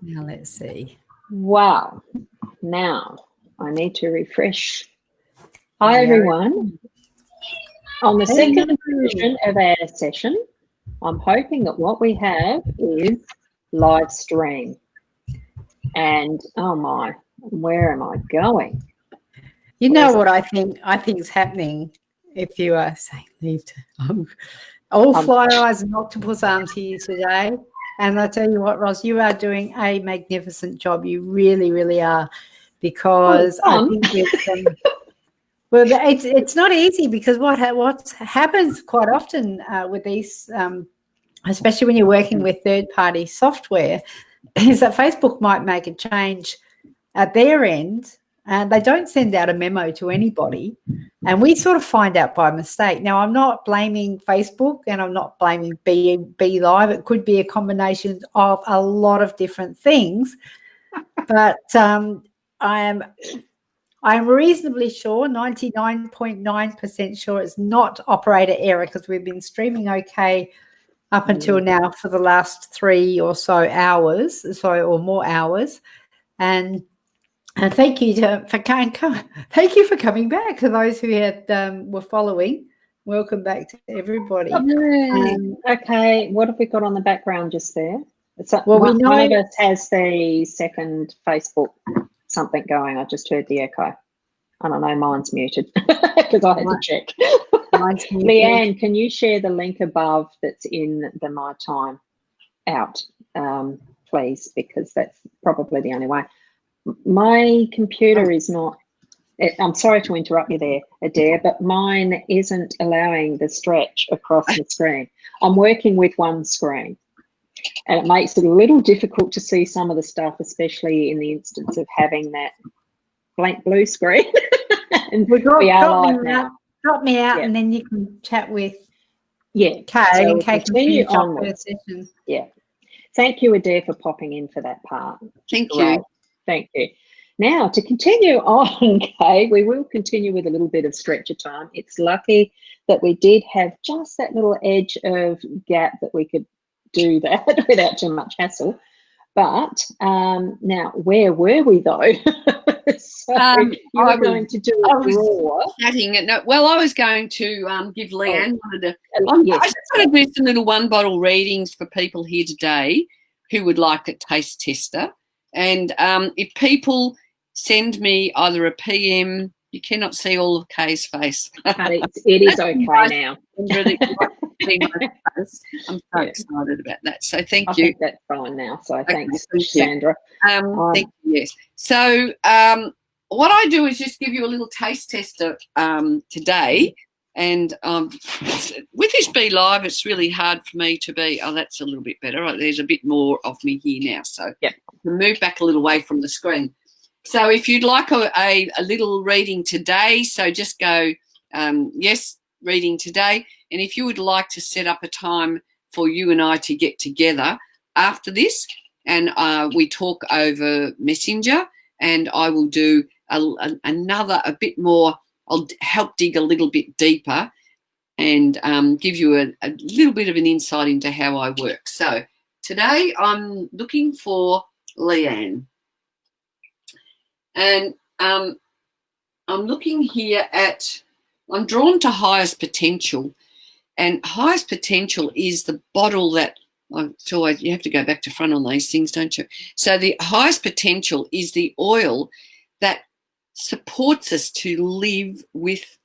Now let's see. Wow. Now I need to refresh. Hi, everyone. On the second version of our session, I'm hoping that what we have is live stream. And oh my, where am I going? You know what I think is happening if you are saying leave to all fly eyes and octopus arms here today. And I tell you what, Ross, you are doing a magnificent job. You really, really are. Because I think it's well, it's not easy because what happens quite often with these, especially when you're working with third-party software, is that Facebook might make a change at their end, and they don't send out a memo to anybody, and we sort of find out by mistake. Now, I'm not blaming Facebook, and I'm not blaming Be Live. It could be a combination of a lot of different things, but I'm reasonably sure, 99.9% sure it's not operator error because we've been streaming okay up until now for the last 3 or so hours, or more hours. And thank you for coming back to those who were following. Welcome back to everybody. Okay, what have we got on the background just there? Well, one of us has the second Facebook something going. I just heard the echo. I don't know, mine's muted because I had to check. Leanne, can you share the link above that's in the My Time out, please, because that's probably the only way. My computer is not, I'm sorry to interrupt you there, Adair, but mine isn't allowing the stretch across the screen. I'm working with one screen. And it makes it a little difficult to see some of the stuff, especially in the instance of having that blank blue screen. And we are live now. Drop me out, and then you can chat with Kay. So we'll continue on. Yeah. Thank you, Adair, for popping in for that part. Thank you. Thank you. Now, to continue on, Kay, we will continue with a little bit of stretcher time. It's lucky that we did have just that little edge of gap that we could do that without too much hassle. But now, where were we though? So you were going to do a draw. Well, I was going to give Leanne I just want to do some little one-bottle readings for people here today who would like a taste tester. And if people send me either a PM, you cannot see all of Kay's face. It is okay now. I'm so excited about that. So thank you. I think that's fine now. So thanks, Sandra. Thank you. Yes. So what I do is just give you a little taste tester today. And with this Be Live, it's really hard for me to be. Oh, that's a little bit better. There's a bit more of me here now. So I can move back a little away from the screen. So if you'd like a little reading today, so just go, yes, reading today. And if you would like to set up a time for you and I to get together after this, and we talk over Messenger, and I will do a bit more. I'll help dig a little bit deeper and give you a little bit of an insight into how I work. So today I'm looking for Leanne. And I'm looking here I'm drawn to highest potential. And highest potential is the bottle that, you have to go back to front on these things, don't you? So the highest potential is the oil that supports us to live with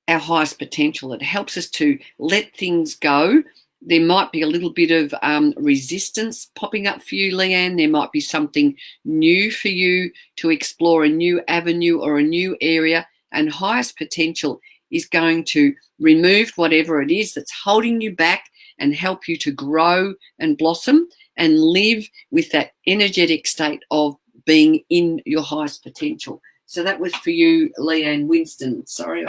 our highest potential. It helps us to let things go. There might be a little bit of resistance popping up for you, Leanne. There might be something new for you to explore, a new avenue or a new area. And highest potential is going to remove whatever it is that's holding you back and help you to grow and blossom and live with that energetic state of being in your highest potential. So that was for you, Leanne Winston. Sorry.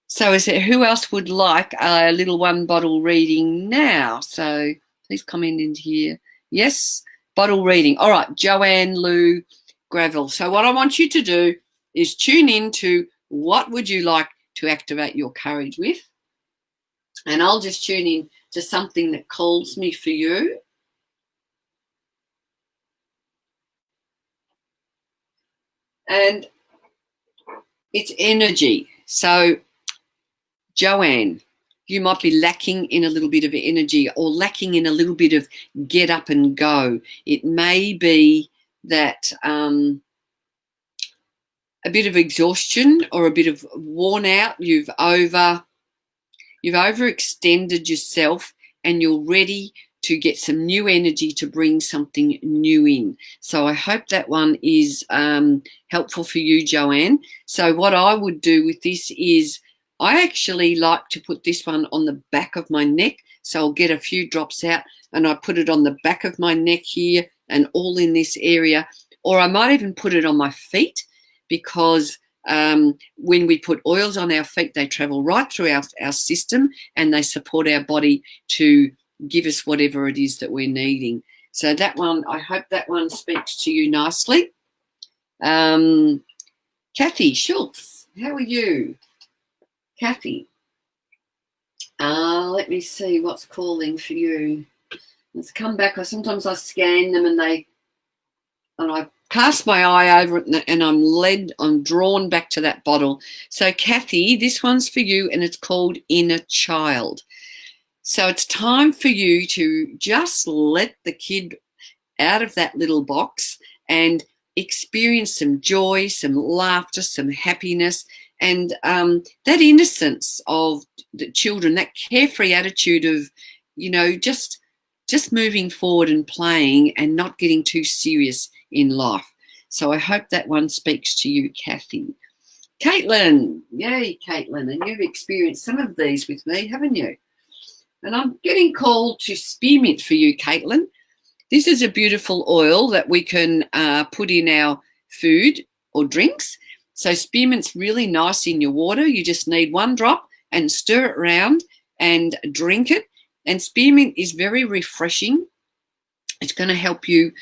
So who else would like a little one bottle reading now? So please comment in here. Yes, bottle reading. All right, Joanne Lou Gravel. So what I want you to do is tune in to what would you like to activate your courage with. And I'll just tune in to something that calls me for you. and it's energy. So, Joanne, you might be lacking in a little bit of energy or lacking in a little bit of get up and go. It may be that a bit of exhaustion or a bit of worn out. You've overextended yourself and you're ready to get some new energy to bring something new in. So I hope that one is helpful for you, Joanne. So what I would do with this is I actually like to put this one on the back of my neck. So I'll get a few drops out and I put it on the back of my neck here and all in this area. Or I might even put it on my feet, because when we put oils on our feet, they travel right through our system and they support our body to give us whatever it is that we're needing. So that one, I hope that one speaks to you nicely. Kathy Schultz, how are you? Kathy, let me see what's calling for you. Let's come back. Sometimes I scan them and I cast my eye over it and I'm drawn back to that bottle. So Kathy, this one's for you and it's called Inner Child. So it's time for you to just let the kid out of that little box and experience some joy, some laughter, some happiness, and that innocence of the children, that carefree attitude of, just moving forward and playing and not getting too serious in life. So I hope that one speaks to you, Kathy. Caitlin, yay, Caitlin, and you've experienced some of these with me, haven't you? And I'm getting called to spearmint for you, Caitlin. This is a beautiful oil that we can put in our food or drinks. So spearmint's really nice in your water. You just need one drop and stir it around and drink it. And spearmint is very refreshing. It's going to help you,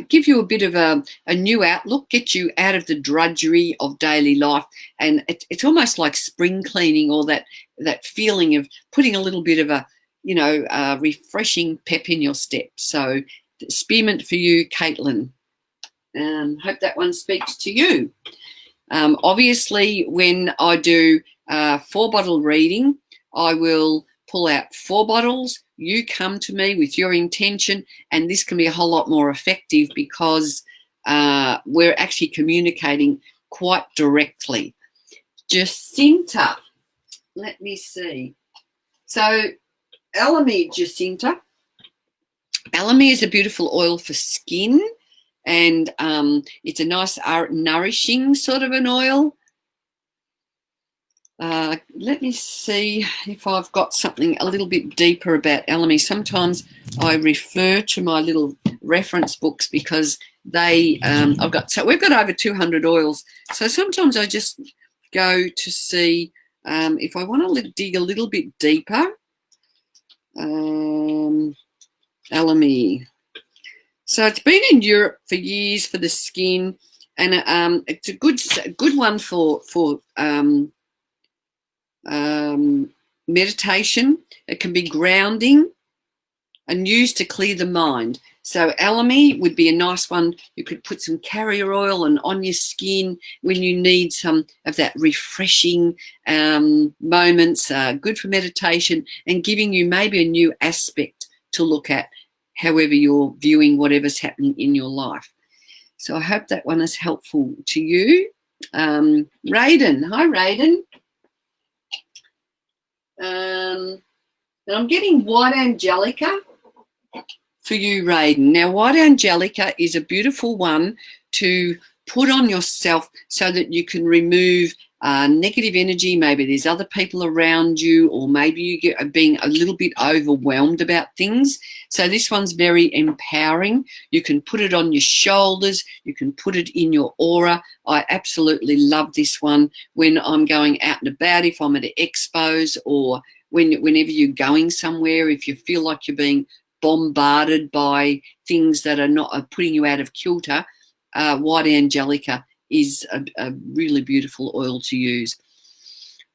give you a bit of a new outlook, get you out of the drudgery of daily life. And it's almost like spring cleaning, or that feeling of putting a little bit of a refreshing pep in your step. So spearmint for you, Caitlin. Hope that one speaks to you. Obviously, when I do 4-bottle reading, I will pull out 4 bottles. You come to me with your intention, and this can be a whole lot more effective because we're actually communicating quite directly. Jacinta, let me see. So, Alamy, Jacinta. Alamy is a beautiful oil for skin, and it's a nice nourishing sort of an oil. Let me see if I've got something a little bit deeper about Alamy. Sometimes I refer to my little reference books because we've got over 200 oils. So sometimes I just go to see if I want to dig a little bit deeper. Alamy. So it's been in Europe for years for the skin, and it's a good one for meditation. It can be grounding and used to clear the mind. So Alamy would be a nice one. You could put some carrier oil on your skin when you need some of that refreshing moments, good for meditation and giving you maybe a new aspect to look at, however you're viewing whatever's happening in your life. So I hope that one is helpful to you. Raiden. Hi, Raiden. And I'm getting white angelica for you, Raiden. Now, white angelica is a beautiful one to put on yourself so that you can remove negative energy. Maybe there's other people around you, or maybe you get being a little bit overwhelmed about things. So this one's very empowering. You can put it on your shoulders. You can put it in your aura. I absolutely love this one when I'm going out and about, if I'm at expos, or whenever you're going somewhere, if you feel like you're being bombarded by things that are putting you out of kilter. White angelica is a really beautiful oil to use.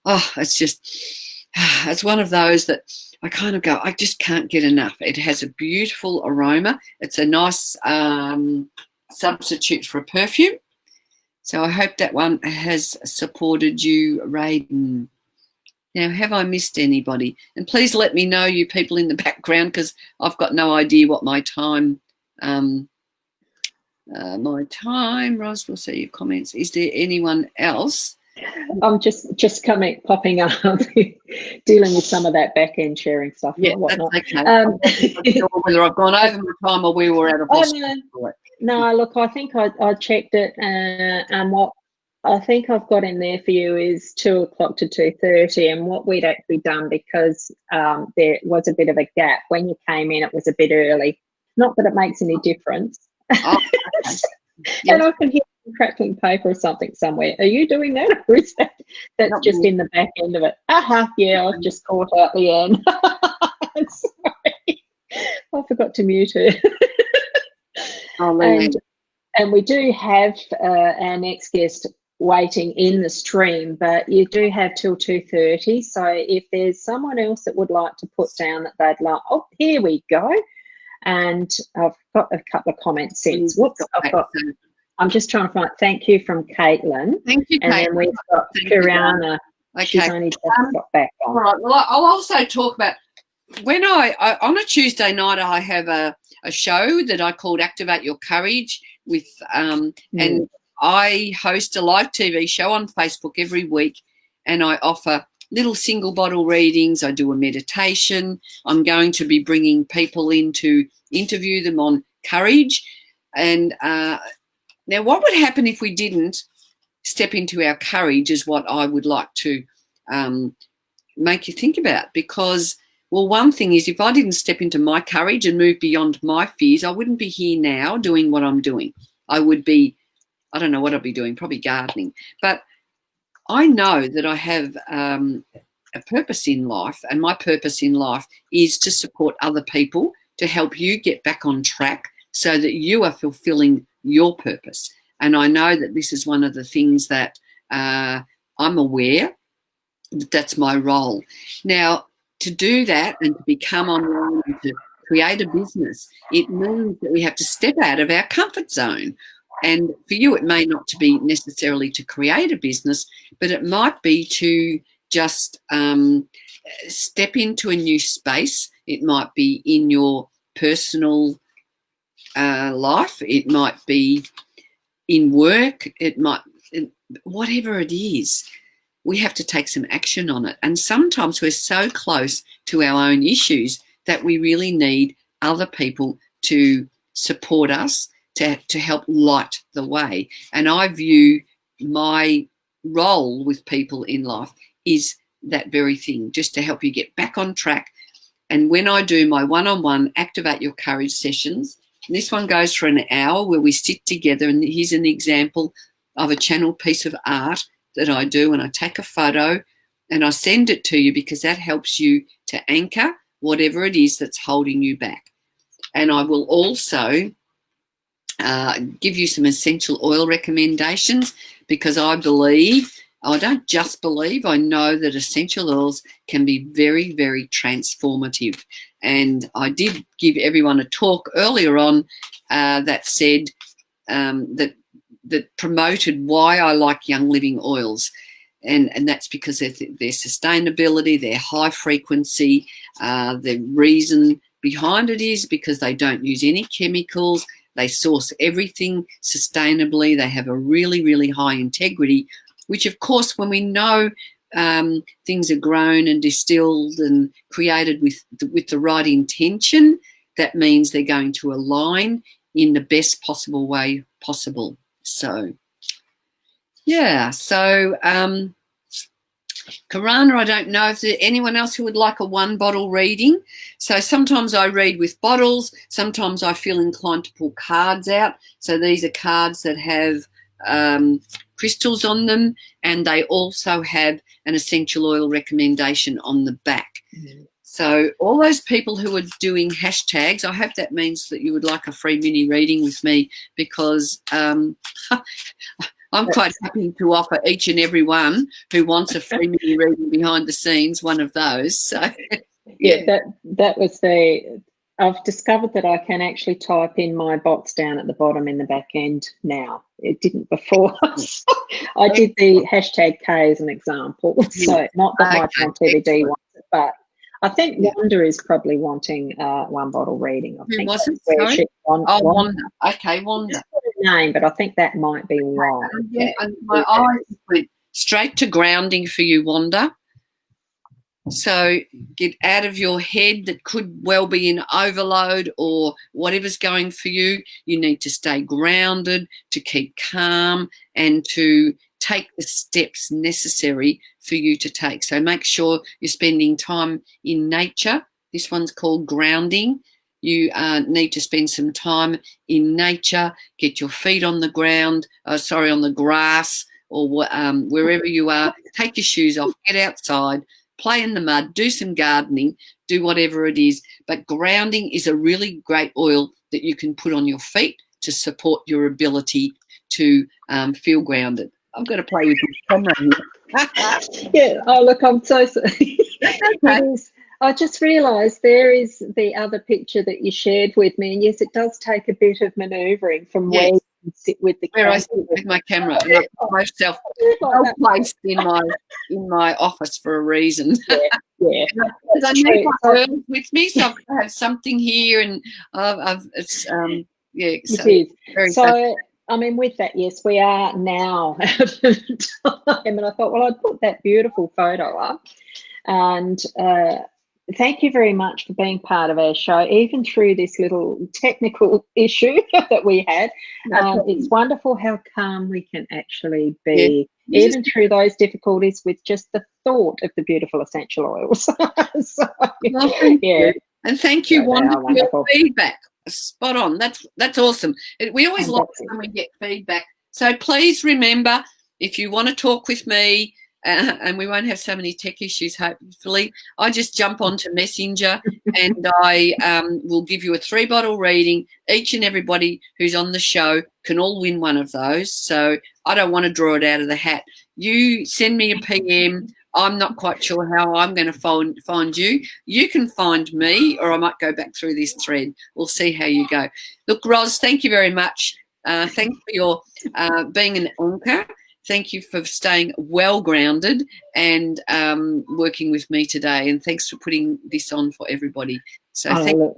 Oh, it's one of those that I kind of go, I just can't get enough. It has a beautiful aroma. It's a nice substitute for a perfume. So I hope that one has supported you, Raiden. Now, have I missed anybody? And please let me know, you people in the background, because I've got no idea what my time. Ros, we'll see your comments. Is there anyone else? I'm just popping up, dealing with some of that back end sharing stuff. Yeah, and whatnot. That's okay. I'm not sure whether I've gone over my time or we were out of hospital. No, look, I think I checked it, and what I think I've got in there for you is 2 o'clock to 2:30, and what we'd actually done, because there was a bit of a gap when you came in. It was a bit early. Not that it makes any difference. Oh, okay. Yes. And I can hear crackling paper or something somewhere. Are you doing that, or is that's Not just me. in the back end of it? Yeah, I've just caught out the end. Sorry, I forgot to mute her. And we do have our next guest waiting in the stream, but you do have till 2:30. So if there's someone else that would like to put down that they'd like, oh, here we go. And I've got a couple of comments since. I'm just trying to find. Thank you from Caitlin. Thank you, Caitlin. And then we've got Kirana. Okay. She's only just got back on. All right. Well, I'll also talk about when I on a Tuesday night I have a show that I called Activate Your Courage with and I host a live TV show on Facebook every week, and I offer little single bottle readings. I do a meditation. I'm going to be bringing people in to interview them on courage. And now what would happen if we didn't step into our courage is what I would like to make you think about. Because, well, one thing is, if I didn't step into my courage and move beyond my fears, I wouldn't be here now doing what I'm doing. I would be, I don't know what I'd be doing, probably gardening. But I know that I have a purpose in life, and my purpose in life is to support other people, to help you get back on track so that you are fulfilling your purpose. And I know that this is one of the things that I'm aware that that's my role. Now, to do that and to become online and to create a business, it means that we have to step out of our comfort zone. And for you, it may not to be necessarily to create a business, but it might be to just step into a new space. It might be in your personal life. It might be in work. It might, whatever it is, we have to take some action on it. And sometimes we're so close to our own issues that we really need other people to support us, to help light the way. And I view my role with people in life is that very thing, just to help you get back on track. And when I do my one-on-one Activate Your Courage sessions, and this one goes for an hour where we sit together, and here's an example of a channeled piece of art that I do, and I take a photo and I send it to you because that helps you to anchor whatever it is that's holding you back. And I will also give you some essential oil recommendations, because I believe, I don't just believe, I know that essential oils can be very, very transformative. And I did give everyone a talk earlier on that said that promoted why I like Young Living oils. And that's because their sustainability, their high frequency, the reason behind it is because they don't use any chemicals. They source everything sustainably. They have a really, really high integrity, which, of course, when we know things are grown and distilled and created with the right intention, that means they're going to align in the best possible way possible. So, yeah. So, Karana, I don't know if there's anyone else who would like a one-bottle reading. So sometimes I read with bottles. Sometimes I feel inclined to pull cards out. So these are cards that have crystals on them, and they also have an essential oil recommendation on the back. Mm-hmm. So all those people who are doing hashtags, I hope that means that you would like a free mini reading with me, because I'm quite happy to offer each and every one who wants a free mini reading behind the scenes one of those. So yeah, that was the I've discovered that I can actually type in my box down at the bottom in the back end now. It didn't before. So I did the #K as an example. So not that my time TVD wants it, but I think Wanda is probably wanting one bottle reading. I think wasn't? Wanda. Okay, Wanda. Name, but I think that might be why. My eyes went straight to grounding for you, Wanda. So get out of your head that could well be in overload or whatever's going for you. You need to stay grounded, to keep calm, and to take the steps necessary for you to take. So make sure you're spending time in nature. This one's called grounding. You need to spend some time in nature, get your feet on the ground, on the grass or wherever you are. Take your shoes off, get outside, play in the mud, do some gardening, do whatever it is. But grounding is a really great oil that you can put on your feet to support your ability to feel grounded. I've got to play with my camera here. Yeah. Oh, look, I'm so sorry. Okay. I just realised there is the other picture that you shared with me, and yes, it does take a bit of manoeuvring from where you sit with the camera. Where I sit with my camera, and myself placed in my office for a reason. Yeah. Because I need my world with me, so I have something here, and it's So I mean, with that, yes, we are now out of time, and I thought, well, I'd put that beautiful photo up, and thank you very much for being part of our show, even through this little technical issue that we had. It's wonderful how calm we can actually be, even through those difficulties, with just the thought of the beautiful essential oils. So, and thank you, Wanda, for your feedback. Spot on. That's awesome. We always like when we get feedback. So please remember, if you want to talk with me, and we won't have so many tech issues, hopefully, I just jump onto Messenger and I will give you a 3-bottle reading. Each and everybody who's on the show can all win one of those. So I don't want to draw it out of the hat. You send me a PM. I'm not quite sure how I'm going to find you. You can find me, or I might go back through this thread. We'll see how you go. Look, Roz, thank you very much. Thanks for your being an anchor. Thank you for staying well grounded and working with me today. And thanks for putting this on for everybody. So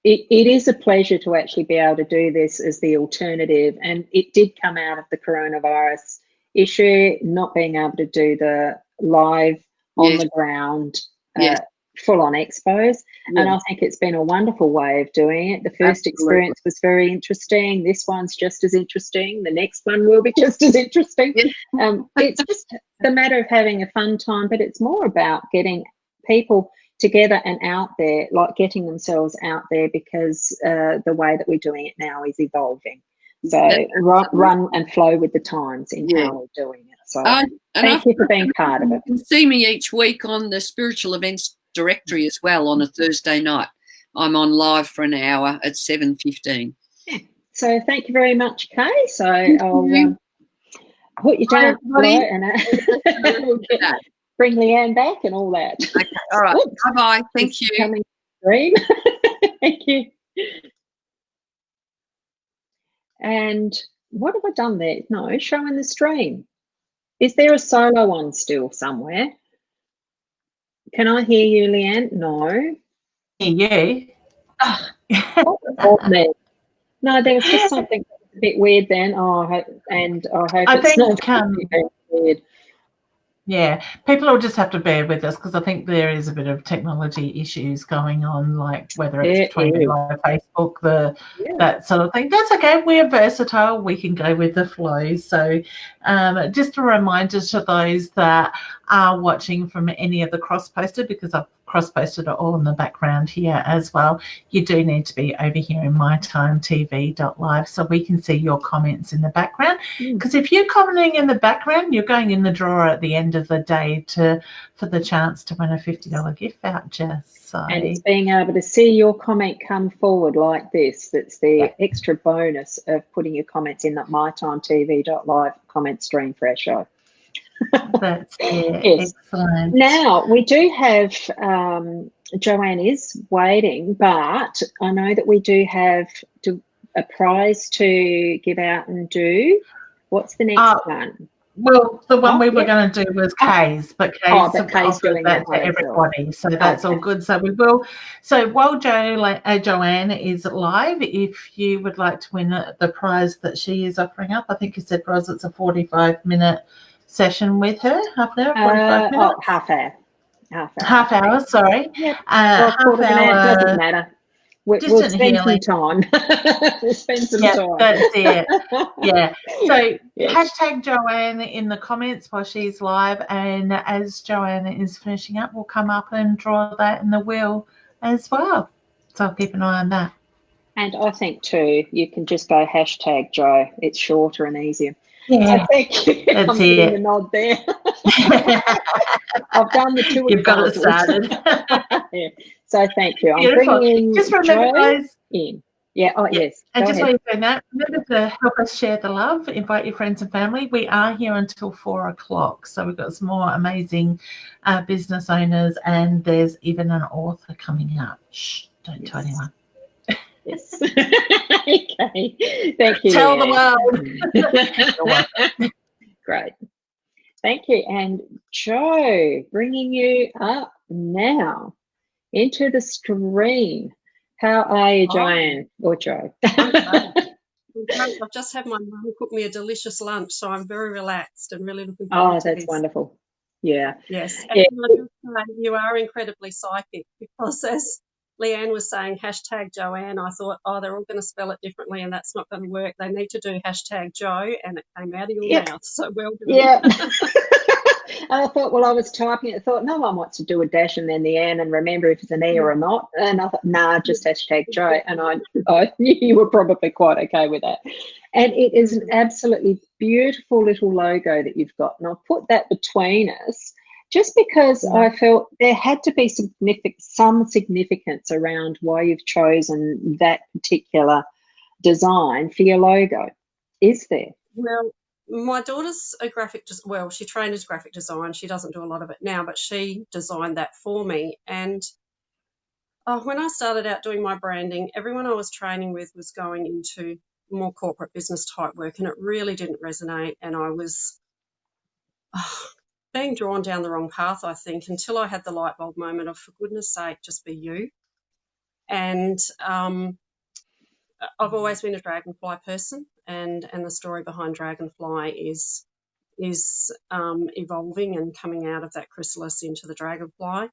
it is a pleasure to actually be able to do this as the alternative. And it did come out of the coronavirus issue, not being able to do the live on the ground full-on expos. And I think it's been a wonderful way of doing it. The first experience was very interesting. This one's just as interesting. The next one will be just as interesting. It's just the matter of having a fun time, but it's more about getting people together and out there, like getting themselves out there, because the way that we're doing it now is evolving. So run and flow with the times in how we're doing it. So thank you for being part of it. You can see me each week on the Spiritual Events Directory as well on a Thursday night. I'm on live for an hour at 7:15. So thank you very much, Kay. So I'll put you down and we'll bring Leanne back and all that. Okay, all right. Bye-bye. Thank you. Coming stream. Thank you. And what have I done there? No, showing the stream. Is there a solo one still somewhere? Can I hear you, Leanne? No. Yeah. No, there was just something a bit weird then. I hope it's not weird. Yeah, people will just have to bear with us because I think there is a bit of technology issues going on, like whether it's Twitter or Facebook, that sort of thing. That's okay. We're versatile. We can go with the flow. So just a reminder to those that are watching from any of the cross-posted, because I've cross-posted it all in the background here as well, you do need to be over here in mytimetv.live so we can see your comments in the background. Because if you're commenting in the background, you're going in the drawer at the end of the day for the chance to win a $50 gift voucher. So, and it's being able to see your comment come forward like this. That's the extra bonus of putting your comments in that mytimetv.live comment stream for our show. That's Yes. excellent. Now, we do have, Joanne is waiting, but I know that we do have a prize to give out and do. What's the next one? Well, the one we were going to do was Kay's, but Kay's offers doing that to everybody, so that's all good. So we will. So while Joanne is live, if you would like to win the prize that she is offering up, I think you said, Ros, it's a 45-minute session with her, half an hour, 45 minutes? Half hour. Sorry. Yep. Half hour. Doesn't matter. We'll spend healing. some time. We'll spend some time. That's it. Yeah. So Yes. hashtag Joanne in the comments while she's live, and as Joanne is finishing up, we'll come up and draw that in the wheel as well. So I'll keep an eye on that. And I think too, you can just go hashtag Joe. It's shorter and easier. Yeah. So thank you. That's I'm getting the nod there. I've done the two. You've got it started. Yeah. So thank you. Beautiful. I'm bringing just remember, Joe guys. in. Yeah. Oh, yes. And Go just ahead. while you're doing that, remember to help us share the love. Invite your friends and family. We are here until 4 o'clock, so we've got some more amazing business owners, and there's even an author coming up. Shh! Don't tell anyone. Yes. Okay. Thank you. Tell the world. Great. Thank you. And Joe, bringing you up now into the screen. How are you, Joanne or Joe? I've just had my mum cook me a delicious lunch, so I'm very relaxed and really looking forward to this. That's wonderful. Yeah. Yes. And you are incredibly psychic, because as Leanne was saying, hashtag Joanne, I thought, they're all going to spell it differently and that's not going to work. They need to do hashtag Joe, and it came out of your mouth. So well done. Yeah. And I thought, I was typing it. I thought, no one wants to do a dash and then the N and remember if it's an E or a not. And I thought, nah, just hashtag Joe. And I knew you were probably quite okay with that. And it is an absolutely beautiful little logo that you've got. And I'll put that between us just because I felt there had to be some significance around why you've chosen that particular design for your logo. Is there? Well, my daughter's a she trained as graphic design. She doesn't do a lot of it now, but she designed that for me. And when I started out doing my branding, everyone I was training with was going into more corporate business type work, and it really didn't resonate. And I was being drawn down the wrong path, I think, until I had the light bulb moment of, for goodness sake, just be you. And I've always been a dragonfly person, and the story behind dragonfly is evolving and coming out of that chrysalis into the dragonfly.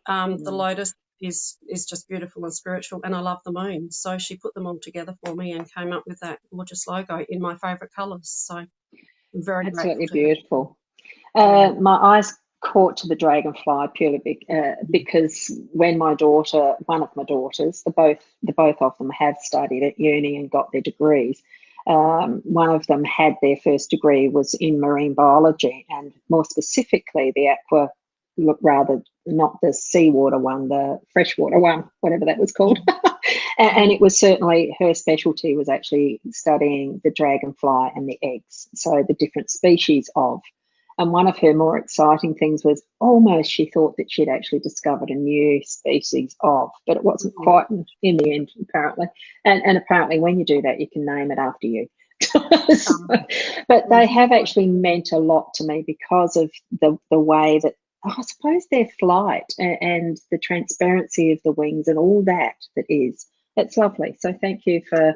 The lotus is just beautiful and spiritual, and I love the moon. So she put them all together for me and came up with that gorgeous logo in my favourite colours. So I'm very absolutely grateful beautiful. My eyes caught to the dragonfly purely because when one of my daughters, the both of them have studied at uni and got their degrees. One of them had their first degree was in marine biology, and more specifically the not the seawater one, the freshwater one, whatever that was called. And it was certainly her specialty was actually studying the dragonfly and the eggs, so the different species of. And one of her more exciting things was almost she thought that she'd actually discovered a new species of, but it wasn't quite in the end, apparently. And apparently when you do that, you can name it after you. But they have actually meant a lot to me because of the way that, I suppose, their flight and the transparency of the wings and all that is. That's lovely. So thank you for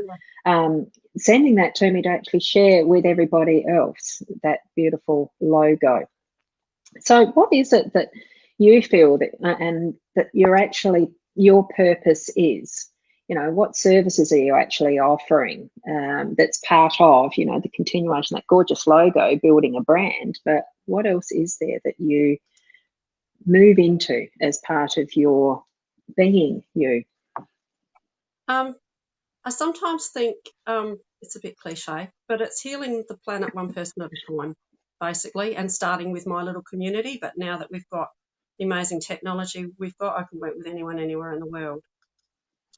sending that to me to actually share with everybody else, that beautiful logo. So what is it that you feel that and that your purpose is? What services are you actually offering that's part of, the continuation, that gorgeous logo, building a brand, but what else is there that you move into as part of your being you? I sometimes think it's a bit cliche, but it's healing the planet one person at a time, basically, and starting with my little community. But now that we've got the amazing technology I can work with anyone, anywhere in the world.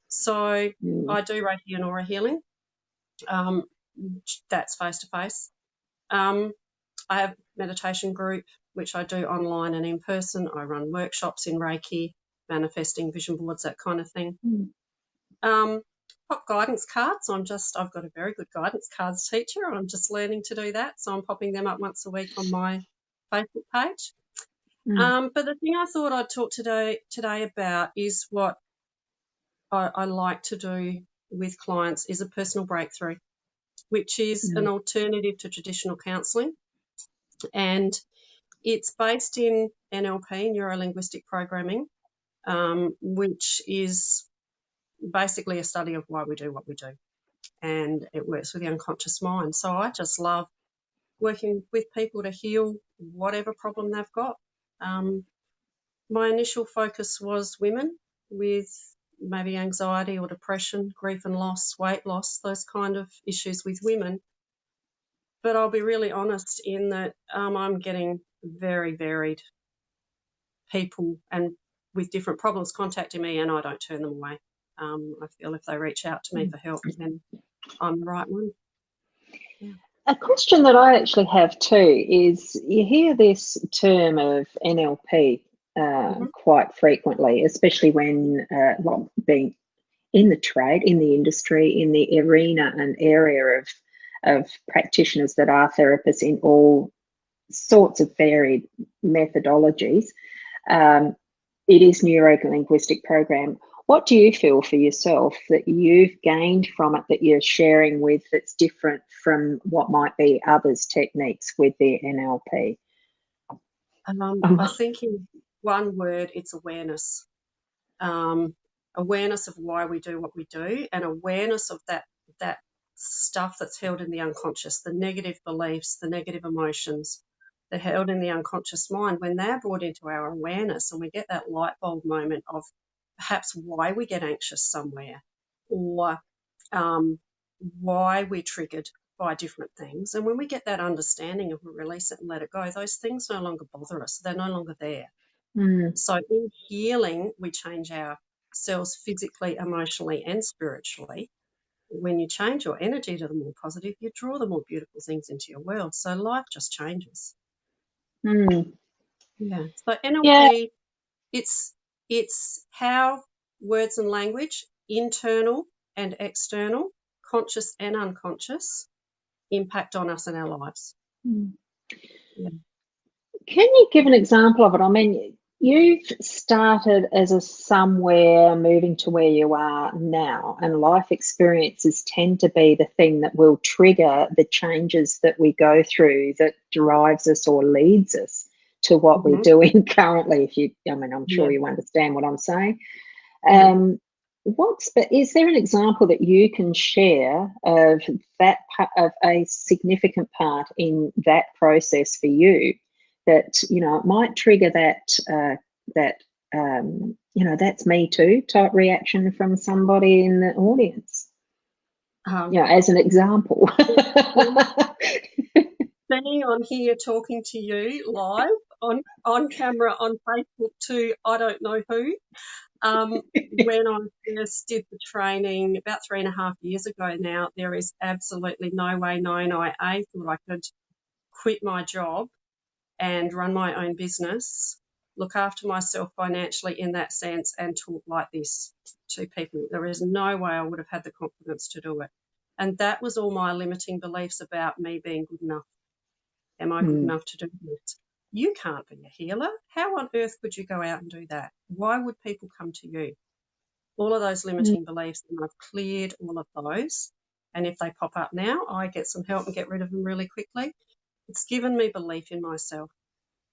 So I do Reiki and aura healing. That's face-to-face. I have a meditation group, which I do online and in person. I run workshops in Reiki, manifesting, vision boards, that kind of thing. Pop guidance cards. I've got a very good guidance cards teacher. I'm just learning to do that. So I'm popping them up once a week on my Facebook page. But the thing I thought I'd talk today about is what I like to do with clients is a personal breakthrough, which is an alternative to traditional counselling. And it's based in NLP, neuro-linguistic programming, which is basically a study of why we do what we do. And it works with the unconscious mind. So I just love working with people to heal whatever problem they've got. My initial focus was women with maybe anxiety or depression, grief and loss, weight loss, those kind of issues with women. But I'll be really honest in that I'm getting very varied people and with different problems contacting me, and I don't turn them away. I feel if they reach out to me for help, then I'm the right one. Yeah. A question that I actually have too is you hear this term of NLP quite frequently, especially when being in the trade, in the industry, in the arena and area of practitioners that are therapists in all sorts of varied methodologies. It is neuro-linguistic program. What do you feel for yourself that you've gained from it that you're sharing with that's different from what might be others' techniques with their NLP? I think in one word, it's awareness. Awareness of why we do what we do, and awareness of that stuff that's held in the unconscious, the negative beliefs, the negative emotions that are held in the unconscious mind. When they're brought into our awareness and we get that light bulb moment of perhaps why we get anxious somewhere, or why we're triggered by different things. And when we get that understanding and we release it and let it go, those things no longer bother us. They're no longer there. So in healing, we change ourselves physically, emotionally, and spiritually. When you change your energy to the more positive, you draw the more beautiful things into your world. So life just changes. Yeah. So NLP, it's how words and language, internal and external, conscious and unconscious, impact on us and our lives. Yeah. Can you give an example of it? I mean, you've started as a somewhere moving to where you are now, and life experiences tend to be the thing that will trigger the changes that we go through that drives us or leads us to what we're doing currently. I'm sure you understand what I'm saying. Is there an example that you can share of that of a significant part in that process for you that it might trigger that's me too type reaction from somebody in the audience? As an example. Being on here talking to you live on camera on Facebook to I don't know who. When I first did the training about 3.5 years ago now, there is absolutely no way known I thought I could quit my job and run my own business, look after myself financially in that sense, and talk like this to people. There is no way I would have had the confidence to do it. And that was all my limiting beliefs about me being good enough. Am I good enough to do this? You can't be a healer. How on earth could you go out and do that? Why would people come to you? All of those limiting beliefs, and I've cleared all of those. And if they pop up now, I get some help and get rid of them really quickly. It's given me belief in myself.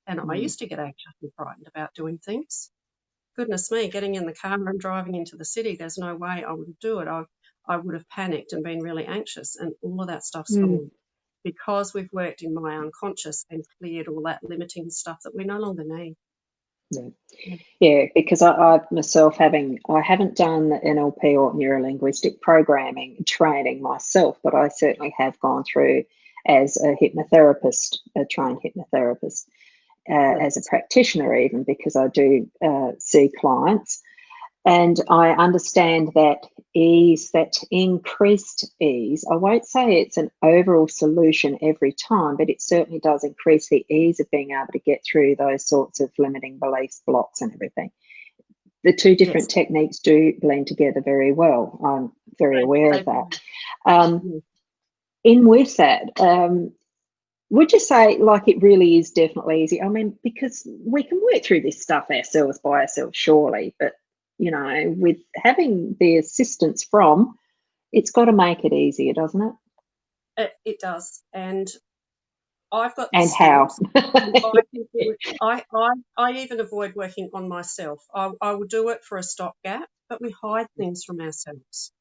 And I used to get anxious and frightened about doing things. Goodness me, getting in the car and driving into the city, there's no way I would do it. I would have panicked and been really anxious, and all of that stuff's gone because we've worked in my unconscious and cleared all that limiting stuff that we no longer need. Yeah, because I myself I haven't done the NLP or neuro-linguistic programming training myself, but I certainly have gone through as a hypnotherapist, a trained hypnotherapist, as a practitioner even, because I do see clients. And I understand that ease, that increased ease, I won't say it's an overall solution every time, but it certainly does increase the ease of being able to get through those sorts of limiting beliefs, blocks and everything. The two different techniques do blend together very well. I'm very aware of that. In with that, would you say like it really is definitely easy? I mean, because we can work through this stuff ourselves by ourselves, surely, but you know, with having the assistance from, it's got to make it easier, doesn't it? It does. And I've got and how? I even avoid working on myself. I will do it for a stopgap, but we hide things from ourselves.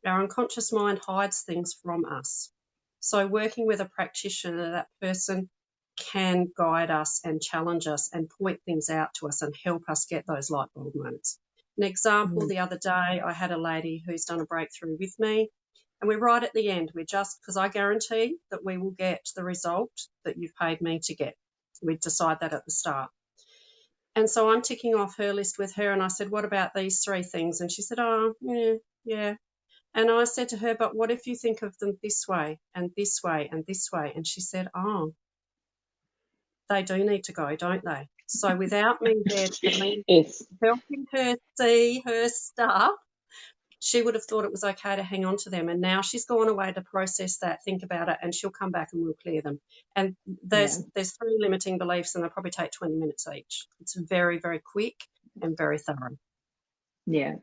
Our unconscious mind hides things from us. So working with a practitioner, that person can guide us and challenge us and point things out to us and help us get those light bulb moments. An example, the other day, I had a lady who's done a breakthrough with me, and we're right at the end. We're just, because I guarantee that we will get the result that you've paid me to get. We decide that at the start. And so I'm ticking off her list with her, and I said, what about these 3 things? And she said, oh, yeah. And I said to her, but what if you think of them this way and this way and this way? And she said, oh, they do need to go, don't they? So without me there helping her see her stuff, she would have thought it was okay to hang on to them. And now she's gone away to process that, think about it, and she'll come back and we'll clear them. And there's 3 limiting beliefs, and they'll probably take 20 minutes each. It's very, very quick and very thorough. Yeah.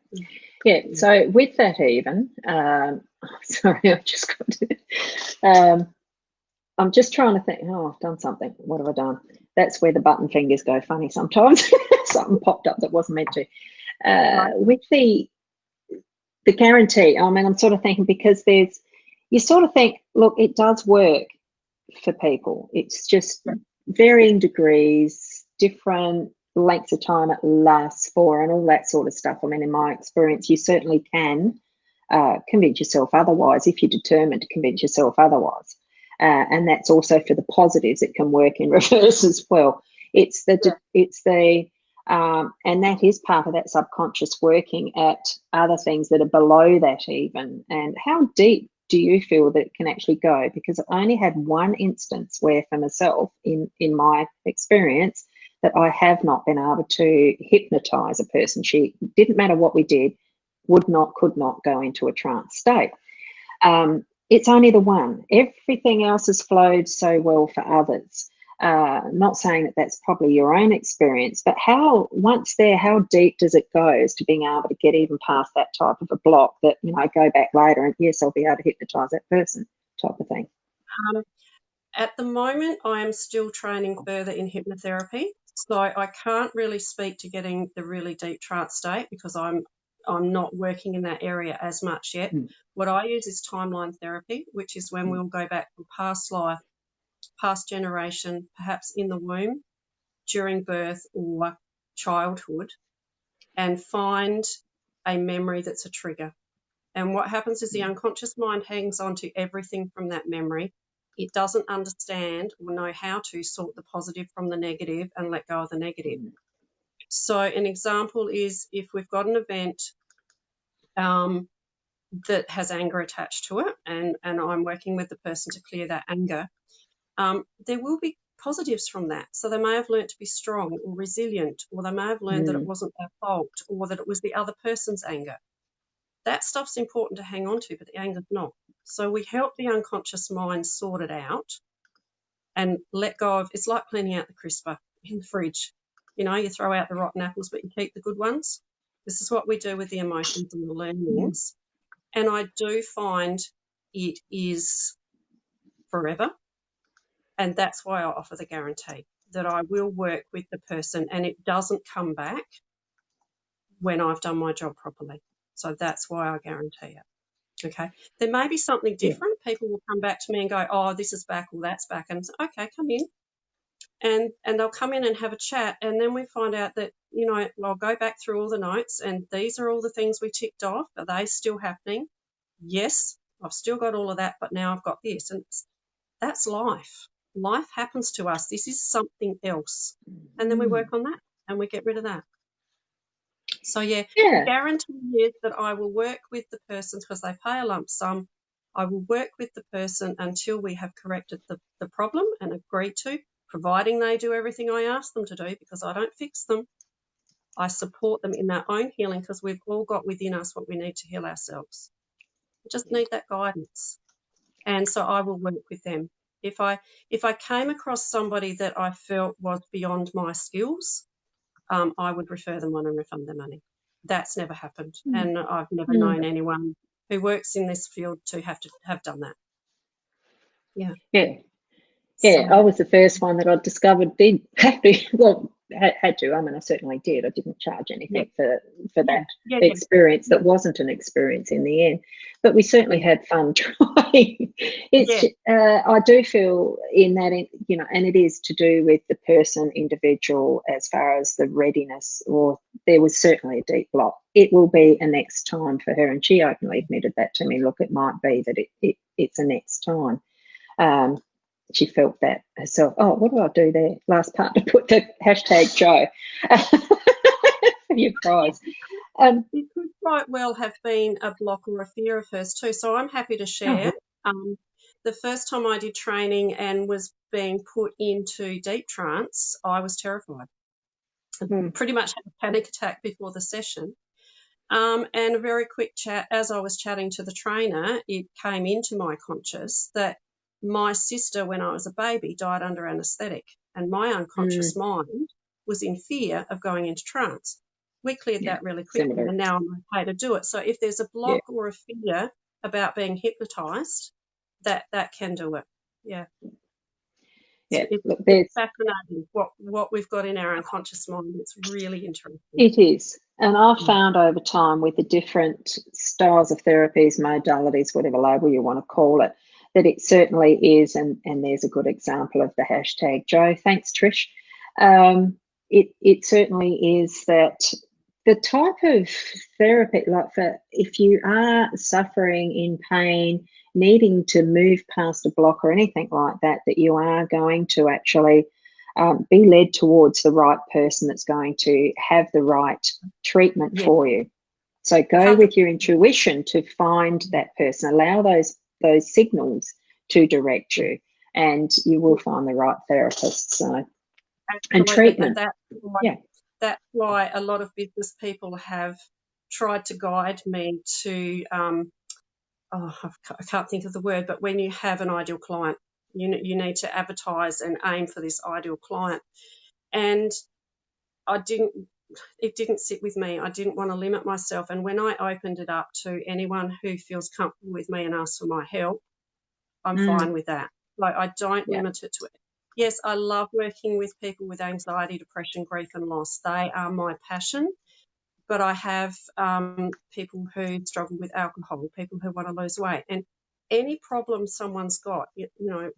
So with that, even sorry, I've just got to. I'm just trying to think. Oh, I've done something. What have I done? That's where the button fingers go funny sometimes. Something popped up that wasn't meant to. With the guarantee, I mean, I'm sort of thinking, because you sort of think, look, it does work for people. It's just varying degrees, different lengths of time it lasts for, and all that sort of stuff. I mean, in my experience, you certainly can convince yourself otherwise if you're determined to convince yourself otherwise. And that's also for the positives. It can work in reverse as well. It's the and that is part of that subconscious working at other things that are below that even. And how deep do you feel that it can actually go? Because I only had one instance where, for myself, in my experience, that I have not been able to hypnotize a person. She didn't matter what we did, could not go into a trance state. It's only the one. Everything else has flowed so well for others. Not saying that that's probably your own experience, but once there, how deep does it go as to being able to get even past that type of a block that, you know, go back later and yes, I'll be able to hypnotise that person type of thing? At the moment, I am still training further in hypnotherapy, so I can't really speak to getting the really deep trance state because I'm not working in that area as much yet. What I use is timeline therapy, which is when we'll go back to past life, past generation, perhaps in the womb, during birth or childhood, and find a memory that's a trigger. And what happens is the unconscious mind hangs on to everything from that memory. It doesn't understand or know how to sort the positive from the negative and let go of the negative. So an example is if we've got an event that has anger attached to it, and I'm working with the person to clear that anger, there will be positives from that. So they may have learned to be strong or resilient, or they may have learned that it wasn't their fault or that it was the other person's anger. That stuff's important to hang on to, but the anger's not. So we help the unconscious mind sort it out and let go of, it's like cleaning out the crisper in the fridge. You know, you throw out the rotten apples, but you keep the good ones. This is what we do with the emotions and the learnings. And I do find it is forever. And that's why I offer the guarantee that I will work with the person and it doesn't come back when I've done my job properly. So that's why I guarantee it. Okay. There may be something different. People will come back to me and go, oh, this is back or that's back. And I say, okay, come in. And they'll come in and have a chat. And then we find out that, you know, I'll go back through all the notes and these are all the things we ticked off. Are they still happening? Yes, I've still got all of that, but now I've got this. And that's life. Life happens to us. This is something else. And then we work on that and we get rid of that. So, yeah, Yeah. the guarantee is that I will work with the person, because they pay a lump sum. I will work with the person until we have corrected the problem and agreed to, providing they do everything I ask them to do, because I don't fix them. I support them in their own healing, because we've all got within us what we need to heal ourselves. We just need that guidance. And so I will work with them. If I came across somebody that I felt was beyond my skills, I would refer them on and refund their money. That's never happened. And I've never known anyone who works in this field to have done that. Yeah. Yeah. Yeah, So, I was the first one that I discovered did have to, well, had to. I mean, I certainly did. I didn't charge anything for that experience that wasn't an experience in the end. But we certainly had fun trying. I do feel in that, you know, and it is to do with the person, individual, as far as the readiness, or there was certainly a deep block. It will be a next time for her, and she openly admitted that to me. Look, it might be that it's a next time. She felt that herself. Oh, what do I do there? Last part to put the hashtag Joe. Your prize. It could quite well have been a block or a fear of hers too. So I'm happy to share. The first time I did training and was being put into deep trance, I was terrified. I pretty much had a panic attack before the session. And a very quick chat, as I was chatting to the trainer, it came into my conscious that my sister, when I was a baby, died under anaesthetic, and my unconscious mind was in fear of going into trance. We cleared that really quickly, and now I'm okay to do it. So if there's a block or a fear about being hypnotised, that can do it. Yeah. Yeah, it's fascinating what we've got in our unconscious mind. It's really interesting. It is. And I've found over time with the different styles of therapies, modalities, whatever label you want to call it, that it certainly is, and there's a good example of the hashtag Joe. Thanks, Trish. It certainly is that the type of therapy, like for if you are suffering in pain, needing to move past a block or anything like that, that you are going to actually be led towards the right person that's going to have the right treatment for you. So go with your intuition to find that person. Allow those signals to direct you, and you will find the right therapist. So, and treatment. That's why a lot of business people have tried to guide me to, I can't think of the word, but when you have an ideal client, you need to advertise and aim for this ideal client. And it didn't sit with me. I didn't want to limit myself. And when I opened it up to anyone who feels comfortable with me and asks for my help, I'm fine with that. Like, I don't limit it to it. Yes, I love working with people with anxiety, depression, grief and loss. They are my passion. But I have people who struggle with alcohol, people who want to lose weight. And any problem someone's got,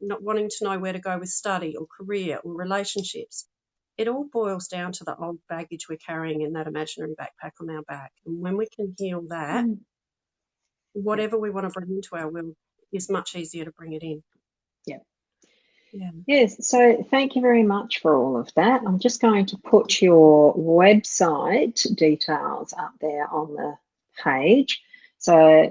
not wanting to know where to go with study or career or relationships, it all boils down to the old baggage we're carrying in that imaginary backpack on our back. And when we can heal that, whatever we want to bring into our world is much easier to bring it in. Yeah. Yes, so thank you very much for all of that. I'm just going to put your website details up there on the page. So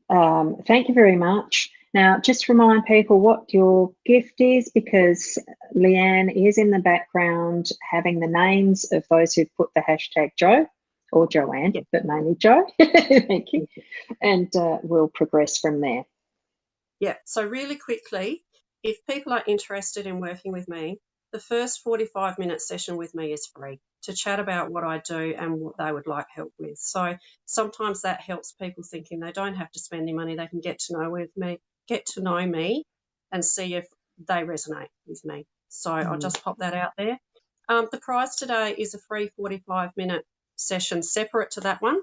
thank you very much. Now, just remind people what your gift is, because Leanne is in the background having the names of those who've put the hashtag Joe or Joanne, but mainly Joe. Thank you. And we'll progress from there. Yeah, so really quickly, if people are interested in working with me, the first 45-minute session with me is free to chat about what I do and what they would like help with. So sometimes that helps people thinking they don't have to spend any money. They can get to know me and see if they resonate with me. So I'll just pop that out there. The prize today is a free 45-minute session separate to that one.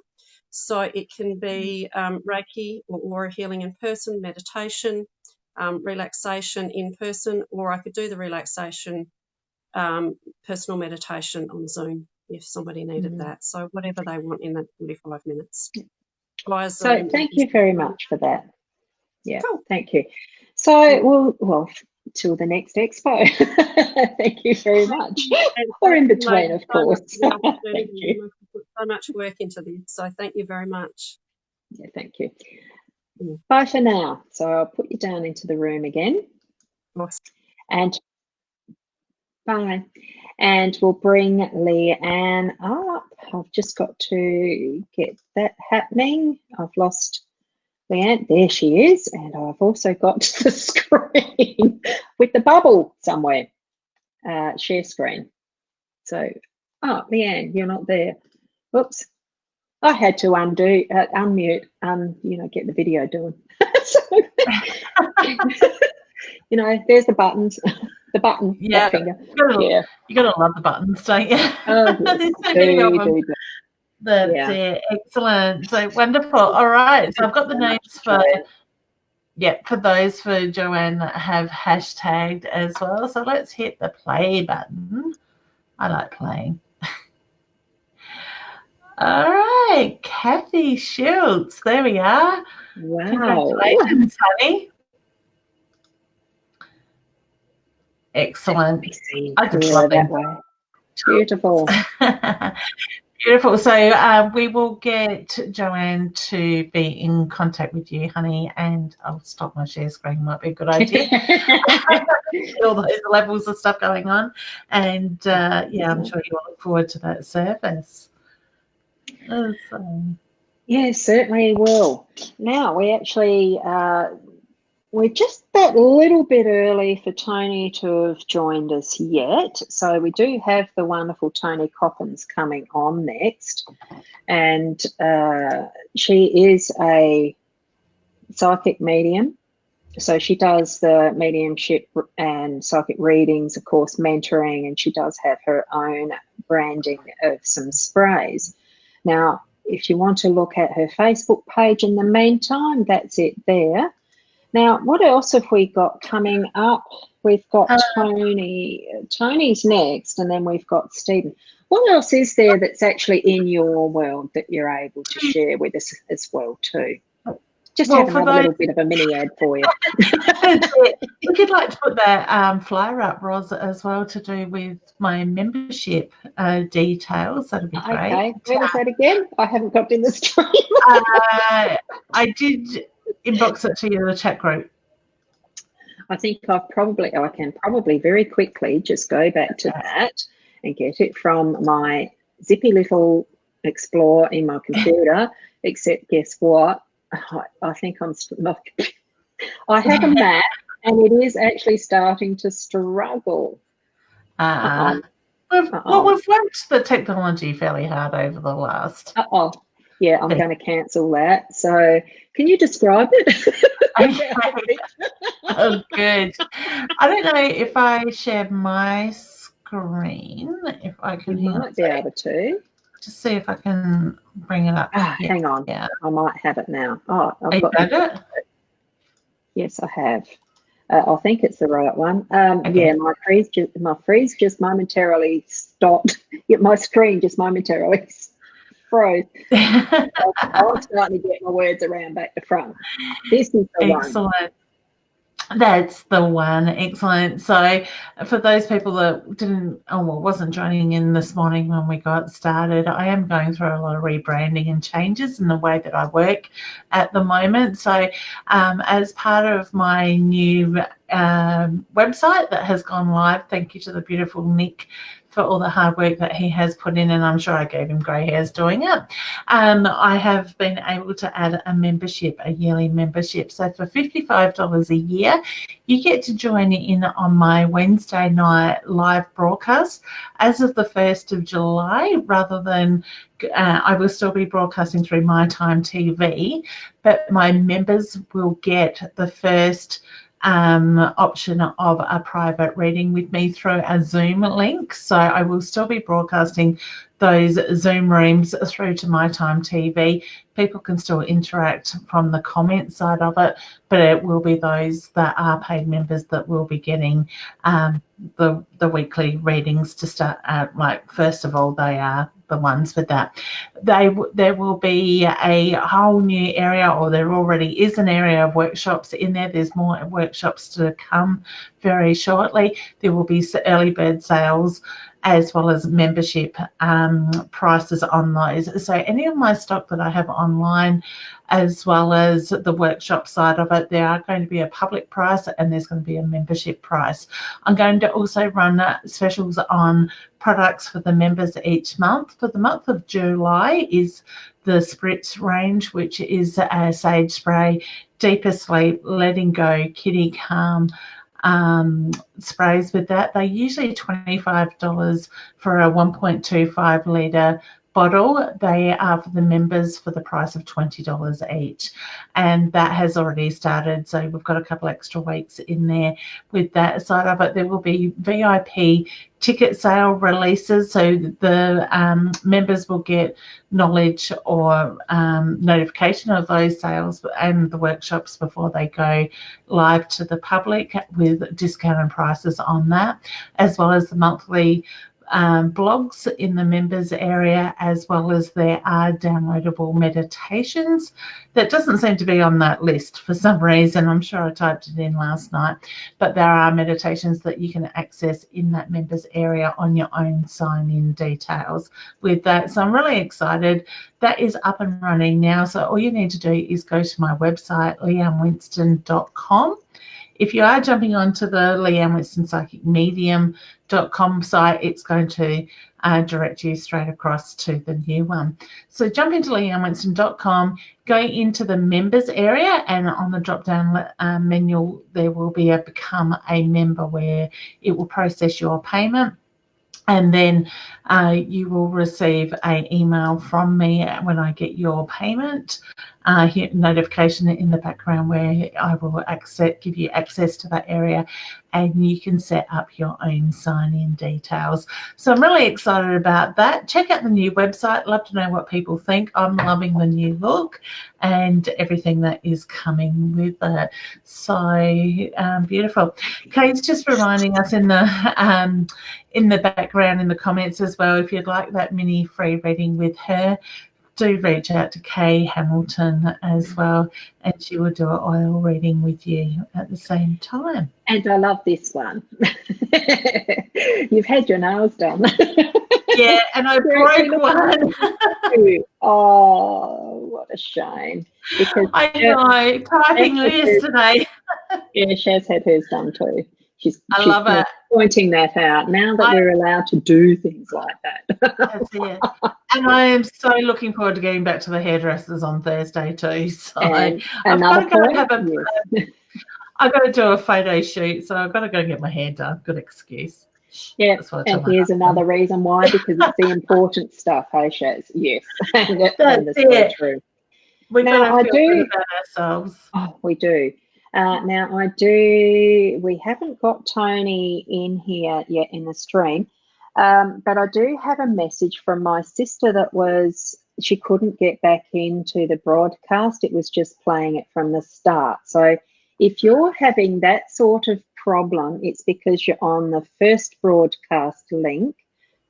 So it can be Reiki or aura healing in person, meditation, relaxation in person, or I could do the relaxation personal meditation on Zoom if somebody needed that. So whatever they want in that 45 minutes. So thank you very much for that. Yeah, cool. Thank you. So, well, till the next expo. Thank you very much. Or in between, of course. Thank you. Put so much work into this, so thank you very much. Yeah, thank you. Bye for now. So I'll put you down into the room again. Awesome. And bye. And we'll bring Leanne up. I've just got to get that happening. I've lost Leanne. There she is. And I've also got the screen with the bubble somewhere. Share screen. So, Leanne, you're not there. Oops. I had to unmute, get the video doing. So, there's the buttons. The button, yeah, finger. You gotta love the buttons, don't you? Oh, There's so many of them. That's it. Excellent. So wonderful. All right. So I've got the names for those for Joanne that have hashtagged as well. So let's hit the play button. I like playing. All right, Kathy Schultz. There we are. Wow. Congratulations, honey. Excellent. I just love that way. Beautiful. Beautiful. So we will get Joanne to be in contact with you, honey, and I'll stop my share screen. Might be a good idea. All those levels of stuff going on. And I'm sure you'll look forward to that service. Yes, certainly will. Now we actually we're just that little bit early for Tony to have joined us yet. So we do have the wonderful Tony Coppins coming on next. And she is a psychic medium. So she does the mediumship and psychic readings, of course, mentoring, and she does have her own branding of some sprays. Now, if you want to look at her Facebook page in the meantime, that's it there. Now, what else have we got coming up? We've got Tony. Tony's next, and then we've got Stephen. What else is there that's actually in your world that you're able to share with us as well too? Just have another little bit of a mini ad for you. If you'd like to put that flyer up, Ros, as well, to do with my membership details, that'd be great. Okay, where was that again? I haven't got in the stream. I did inbox it to you in the chat group. I think I can probably very quickly just go back to that and get it from my zippy little Explorer in my computer, except guess what? I think I'm not. I have a Mac and it is actually starting to struggle. We've worked the technology fairly hard over the last. Yeah, I'm going to cancel that. So can you describe it? Oh, good. I don't know if I share my screen, if I can. You might be able to. Just see if I can bring it up. Hang on. Yeah. I might have it now. I've got it. Yes, I have. I think it's the right one. Okay. Yeah, my freeze just momentarily stopped. My screen just momentarily froze. I was starting to get my words around back to front. This is the one. Excellent. That's the one. Excellent. So for those people that wasn't joining in this morning when we got started, I am going through a lot of rebranding and changes in the way that I work at the moment. So as part of my new website that has gone live, thank you to the beautiful Nick for all the hard work that he has put in, and I'm sure I gave him grey hairs doing it. I have been able to add a yearly membership. So for $55 a year, you get to join in on my Wednesday night live broadcast as of the 1st of July, rather than I will still be broadcasting through My Time TV, but my members will get the first option of a private reading with me through a Zoom link. So I will still be broadcasting those Zoom rooms through to My Time TV. People can still interact from the comment side of it, but it will be those that are paid members that will be getting the weekly readings to start. First of all, they are the ones with that. There will be a whole new area, or there already is an area of workshops in there. There's more workshops to come very shortly. There will be early bird sales as well as membership prices on those. So any of my stock that I have online, as well as the workshop side of it, there are going to be a public price and there's going to be a membership price. I'm going to also run specials on products for the members each month. For the month of July is the Spritz range, which is a sage spray, deeper sleep, letting go, kitty calm sprays with that. They're usually $25 for a 1.25 litre bottle. They are for the members for the price of $20 each, and that has already started, so we've got a couple extra weeks in there with that side of it. There will be VIP ticket sale releases, so the members will get knowledge or notification of those sales and the workshops before they go live to the public, with discounted prices on that, as well as the monthly blogs in the members area, as well as there are downloadable meditations. That doesn't seem to be on that list for some reason. I'm sure I typed it in last night, but there are meditations that you can access in that members area on your own sign-in details with that. So I'm really excited. That is up and running now. So all you need to do is go to my website, leannewinston.com. If you are jumping onto the Leanne Winston Psychic Medium.com site, it's going to direct you straight across to the new one. So jump into leannewinston.com, go into the members area, and on the drop-down menu, there will be a become a member where it will process your payment. And then you will receive an email from me when I get your payment notification in the background, where I will give you access to that area, and you can set up your own sign-in details. So I'm really excited about that. Check out the new website. Love to know what people think. I'm loving the new look and everything that is coming with it. So beautiful. Kate's just reminding us in the background in the comments as well, if you'd like that mini free reading with her, do reach out to Kay Hamilton as well, and she will do an oil reading with you at the same time. And I love this one. You've had your nails done. Yeah, and I broke one. Oh, what a shame. Because I know, typing yesterday. Yeah, Shaz had hers done too. She's love it. Pointing that out now that we're allowed to do things like that. That's it. And I am so looking forward to getting back to the hairdressers on Thursday too. So and I've got to yes. I've got to do a photo shoot, so I've got to go get my hair done. Good excuse. Yeah, and here's another reason why, because it's the important stuff, hey Shaz? Yes. That's it. True. We've got to feel good about ourselves. Oh, we do. Now, we haven't got Tony in here yet in the stream, but I do have a message from my sister she couldn't get back into the broadcast. It was just playing it from the start. So if you're having that sort of problem, it's because you're on the first broadcast link.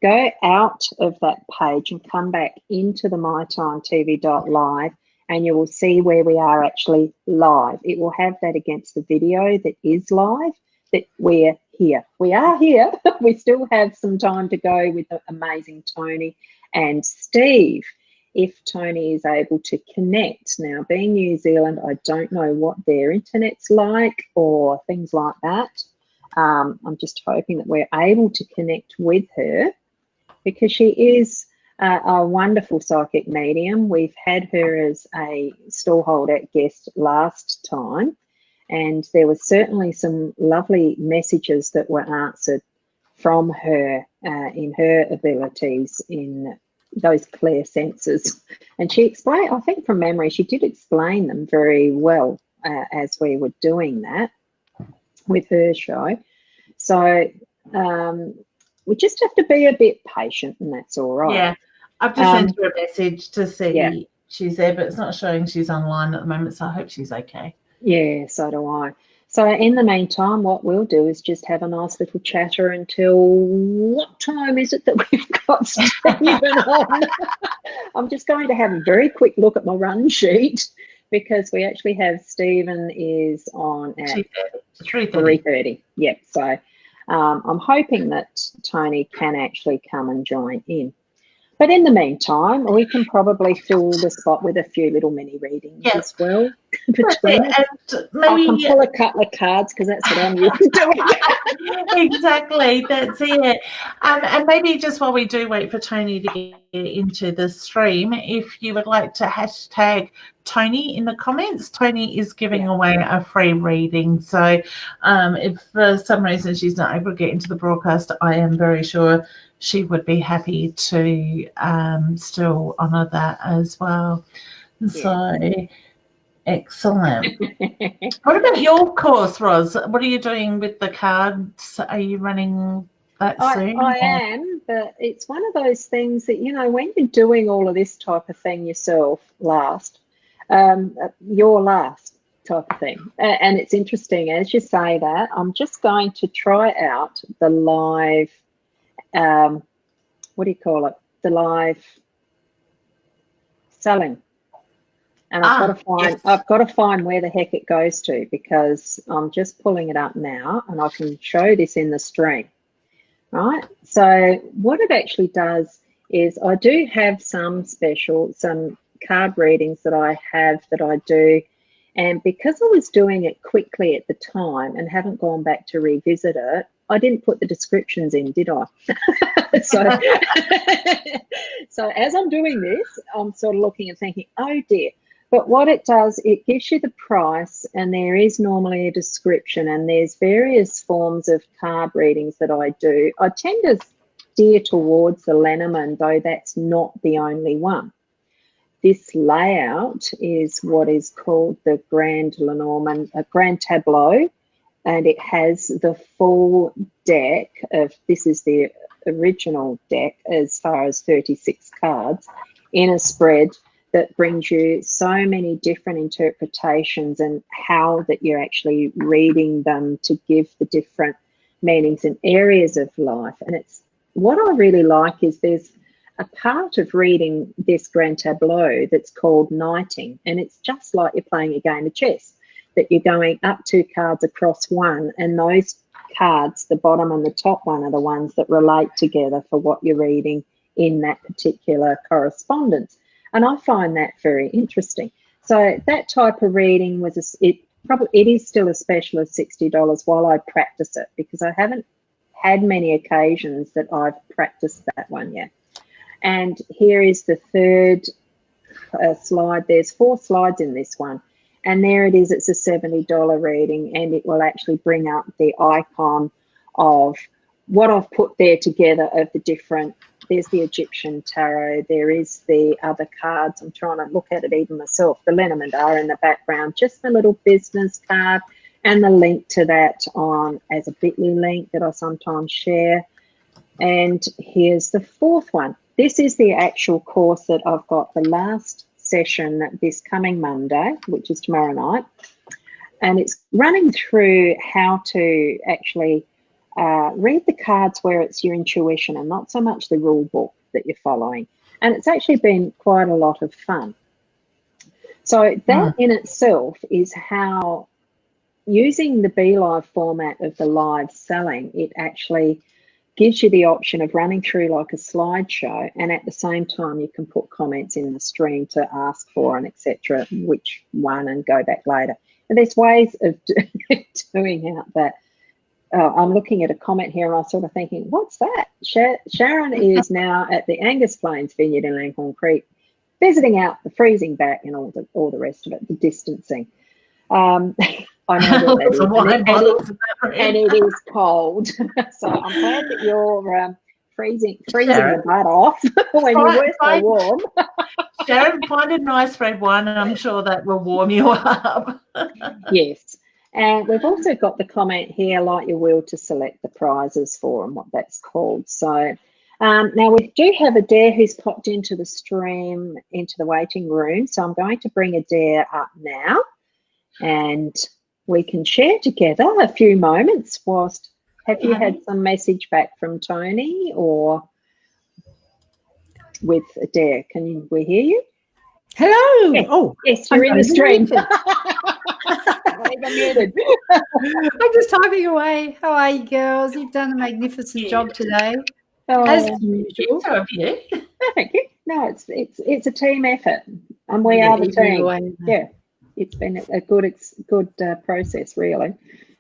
Go out of that page and come back into the mytimetv.live, and you will see where we are actually live. It will have that against the video that is live, that we're here. We are here. We still have some time to go with the amazing Tony and Steve, if Tony is able to connect. Now, being New Zealand, I don't know what their internet's like or things like that. I'm just hoping that we're able to connect with her, because she is a wonderful psychic medium. We've had her as a stallholder guest last time, and there were certainly some lovely messages that were answered from her in her abilities in those clear senses. And she explained, I think from memory, she did explain them very well as we were doing that with her show. So we just have to be a bit patient, and that's all right. Yeah. I've just sent her a message to see she's there, but it's not showing she's online at the moment, so I hope she's okay. Yeah, so do I. So in the meantime, what we'll do is just have a nice little chatter until what time is it that we've got Stephen on? I'm just going to have a very quick look at my run sheet because we actually have Stephen is on at 3:30. Yep. So I'm hoping that Tony can actually come and join in. But in the meantime, we can probably fill the spot with a few little mini readings as well. Between us. I can pull a couple of cards because that's what I'm used to doing. Exactly, that's it. And maybe just while we do wait for Tony to get into the stream, if you would like to hashtag Tony in the comments, Tony is giving away a free reading. So if for some reason she's not able to get into the broadcast, I am very sure she would be happy to still honour that as well. So excellent. What about your course, Ros? What are you doing with the cards? Are you running that soon? I am, but it's one of those things that, you know, when you're doing all of this type of thing yourself your last type of thing. And it's interesting, as you say that, I'm just going to try out the live, what do you call it? The live selling. And I've got to find where the heck it goes to, because I'm just pulling it up now and I can show this in the stream. Right. So what it actually does is I do have some card readings that I do. And because I was doing it quickly at the time and haven't gone back to revisit it, I didn't put the descriptions in, did I? So as I'm doing this, I'm sort of looking and thinking, oh dear. But what it does, it gives you the price, and there is normally a description, and there's various forms of card readings that I do. I tend to steer towards the Lenormand, though that's not the only one. This layout is what is called the Grand Lenormand, a Grand Tableau, and it has the full deck of, this is the original deck as far as 36 cards in a spread that brings you so many different interpretations and how that you're actually reading them to give the different meanings in areas of life. And it's what I really like is there's a part of reading this Grand Tableau that's called knighting, and it's just like you're playing a game of chess, that you're going up 2 cards across one, and those cards, the bottom and the top one, are the ones that relate together for what you're reading in that particular correspondence. And I find that very interesting. So that type of reading it is still a special of $60 while I practice it, because I haven't had many occasions that I've practiced that one yet. And here is the third slide. There's 4 slides in this one. And there it is. It's a $70 reading, and it will actually bring up the icon of what I've put there together of the different. There's the Egyptian tarot. There is the other cards. I'm trying to look at it even myself. The Lenormand are in the background. Just the little business card and the link to that on as a bit.ly link that I sometimes share. And here's the 4th one. This is the actual course that I've got the last session this coming Monday, which is tomorrow night. And it's running through how to actually read the cards where it's your intuition and not so much the rule book that you're following. And it's actually been quite a lot of fun. So that in itself is how, using the BeLive format of the live selling, it actually gives you the option of running through like a slideshow, and at the same time you can put comments in the stream to ask for and etc. which one, and go back later. And there's ways of doing out that. I'm looking at a comment here and I'm sort of thinking, what's that? Sharon is now at the Angus Plains Vineyard in Langhorne Creek, visiting out the freezing back and all the rest of it, the distancing. I know that and it is cold. So I'm glad that you're freezing the butt off when you were so warm. Sharon, find a nice red wine, and I'm sure that will warm you up. Yes. And we've also got the comment here, like your will to select the prizes for, and what that's called. So now we do have Adair who's popped into the stream, into the waiting room. So I'm going to bring Adair up now. And we can share together a few moments whilst. Have you had some message back from Tony or with Adair? Can we hear you? Hello. Yes. Oh, yes, you're in the stream. I'm just typing away. How are you, girls? You've done a magnificent job today, as usual. So have you. Thank you. No, it's a team effort, and we are the team. Yeah, it's been a good process, really.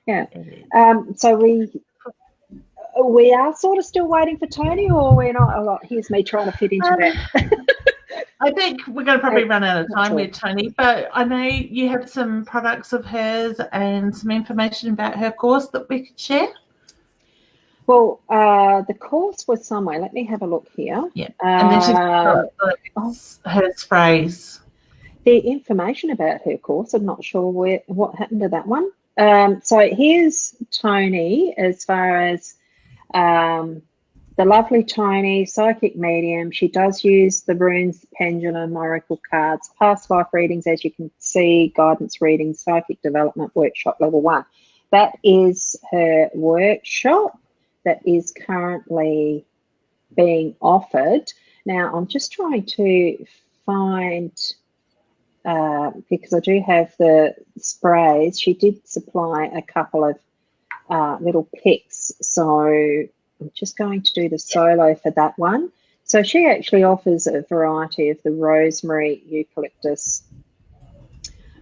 Yeah. So we are sort of still waiting for Tony, or we're not. Oh, here's me trying to fit into that. I think we're going to probably run out of time with Tony, but I know you have some products of hers and some information about her course that we could share. Well, the course was somewhere. Let me have a look here. Yeah, and then she's got her sprays. The information about her course, I'm not sure what happened to that one. So here's Tony as far as the lovely Tony, psychic medium. She does use the runes, pendulum, oracle cards, past life readings, as you can see, guidance readings, psychic development workshop level 1. That is her workshop that is currently being offered. Now, I'm just trying to find, because I do have the sprays. She did supply a couple of little picks, so I'm just going to do the solo for that one. So she actually offers a variety of the rosemary, eucalyptus.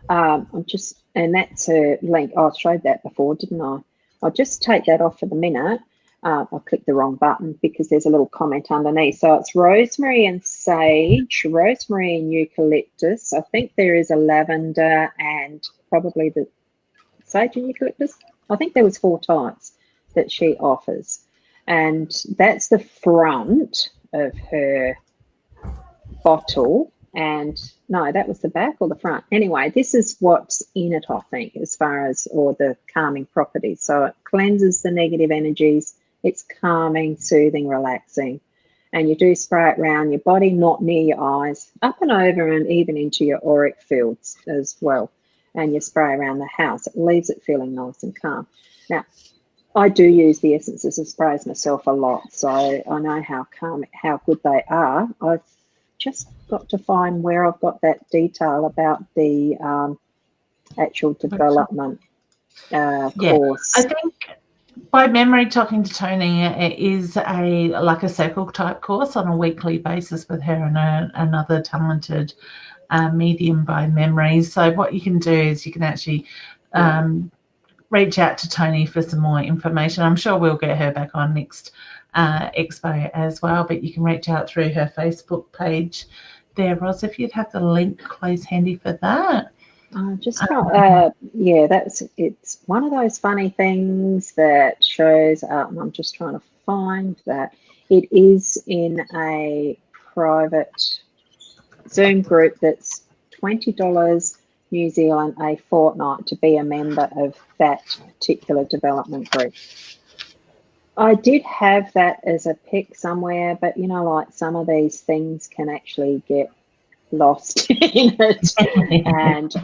And that's her link. Oh, I showed that before, didn't I? I'll just take that off for the minute. I clicked the wrong button because there's a little comment underneath. So it's rosemary and sage, rosemary and eucalyptus. I think there is a lavender and probably the sage and eucalyptus. I think there was 4 types that she offers. And that's the front of her bottle. And no, that was the back or the front. Anyway, this is what's in it, I think, as far as, or the calming properties. So it cleanses the negative energies. It's calming, soothing, relaxing. And you do spray it around your body, not near your eyes, up and over and even into your auric fields as well. And you spray around the house. It leaves it feeling nice and calm. Now, I do use the essences of sprays myself a lot, so I know how calm, how good they are. I've just got to find where I've got that detail about the actual development course. I think by memory, talking to Tony, it is like a circle type course on a weekly basis with her and another talented medium by memory. So what you can do is you can actually reach out to Tony for some more information. I'm sure we'll get her back on next Expo as well, but you can reach out through her Facebook page there, Ros, if you'd have the link close handy for that. It's one of those funny things that shows up, and I'm just trying to find that. It is in a private Zoom group that's $20 New Zealand a fortnight to be a member of that particular development group. I did have that as a pick somewhere, but you know, like some of these things can actually get lost in it. And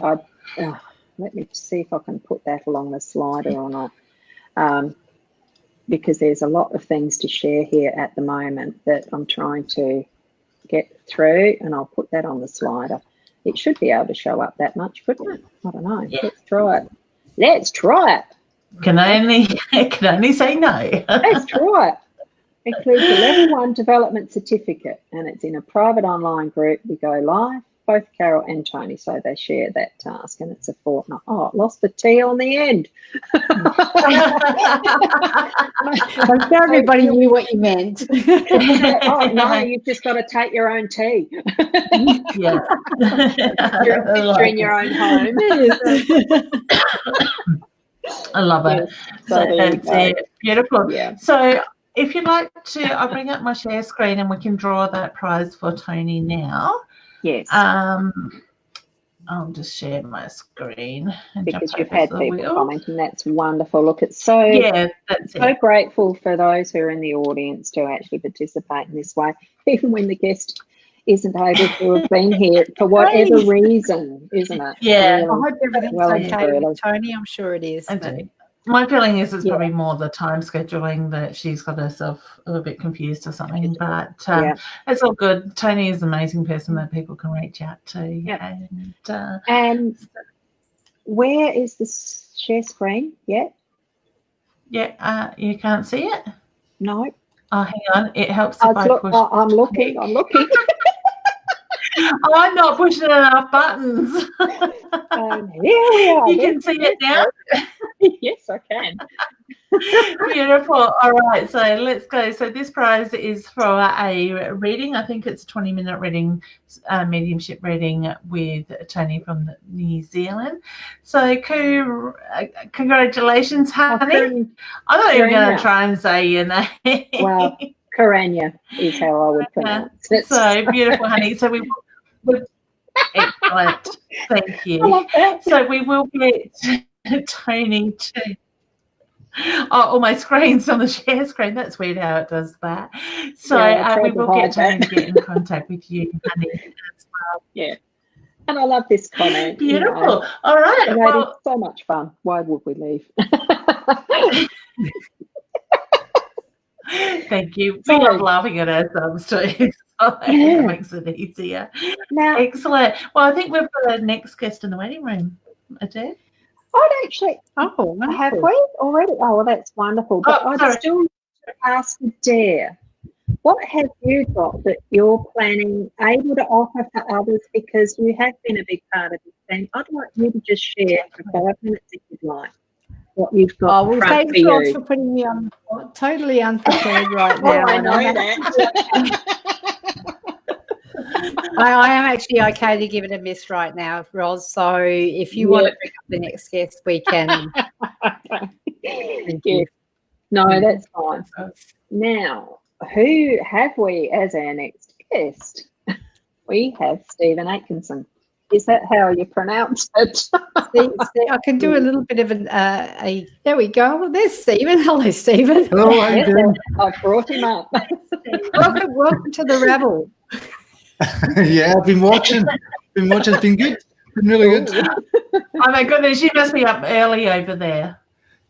let me see if I can put that along the slider or not, because there's a lot of things to share here at the moment that I'm trying to get through, and I'll put that on the slider. It should be able to show up that much, couldn't it? I don't know. Yeah. Let's try it. Let's try it. Can only say no. Let's try it. Includes a level 1 development certificate, and it's in a private online group. We go live, both Carol and Tony, so they share that task, and it's a fortnight. Oh, I lost the T on the end. I'm sure everybody knew what you meant. Oh, no, you've just got to take your own tea. Yeah. You're in your own home. I love it. So it's beautiful. Yeah. So if you'd like to, I'll bring up my share screen and we can draw that prize for Tony now. Yes. I'll just share my screen. And because you've had people commenting. That's wonderful. Look, it's so grateful for those who are in the audience to actually participate in this way, even when the guest isn't able to have been here for whatever reason, isn't it? Yeah. Really, I hope everything's okay with Tony. I'm sure it is. I do. My feeling is it's probably more the time scheduling that she's got herself a little bit confused or something, but it's all good. Tony is an amazing person that people can reach out to. Yep. And where is the share screen yet? Yeah, you can't see it? No. Oh, hang on. It helps if I push. I'm looking. I'm not pushing enough buttons. Here we are. You can see it now? Yes, I can. Beautiful. All right, so let's go. So this prize is for a reading. I think it's a 20-minute reading, mediumship reading with Tony from New Zealand. So congratulations, honey. I'm not even going to try and say your name. Well, Karanya is how I would pronounce it. So beautiful, honey. So we excellent. Thank you. I love that. So we will get Tony to. Oh, my screen's on the share screen. That's weird how it does that. So we will get Tony to get in contact with you, honey, as well. Yeah. And I love this comment. Beautiful. You know, all right. It's so much fun. Why would we leave? Thank you. We love laughing at ourselves too. So it makes it easier. Now, excellent. Well, I think we've got our next guest in the waiting room. Adair? I'd actually. Oh, have we already? Oh, well, that's wonderful. But I'd still ask Adair, what have you got that you're planning, able to offer for others, because you have been a big part of this thing? I'd like you to just share for 5 minutes if you'd like what you've got. Oh, well, thanks for putting me on totally unprepared right now. I know that. I am actually okay to give it a miss right now, Ros. So if you want to pick up the next guest, we can. Thank you. No, that's fine. Now, who have we as our next guest? We have Stephen Atkinson. Is that how you pronounce it? I can do a little bit of there we go. Well, there's Stephen. Hello, Stephen. Hello, how you doing? I brought him up. Welcome to the rabble. Yeah, I've been watching. It's been good. Been really good. Oh my goodness, you must be up early over there.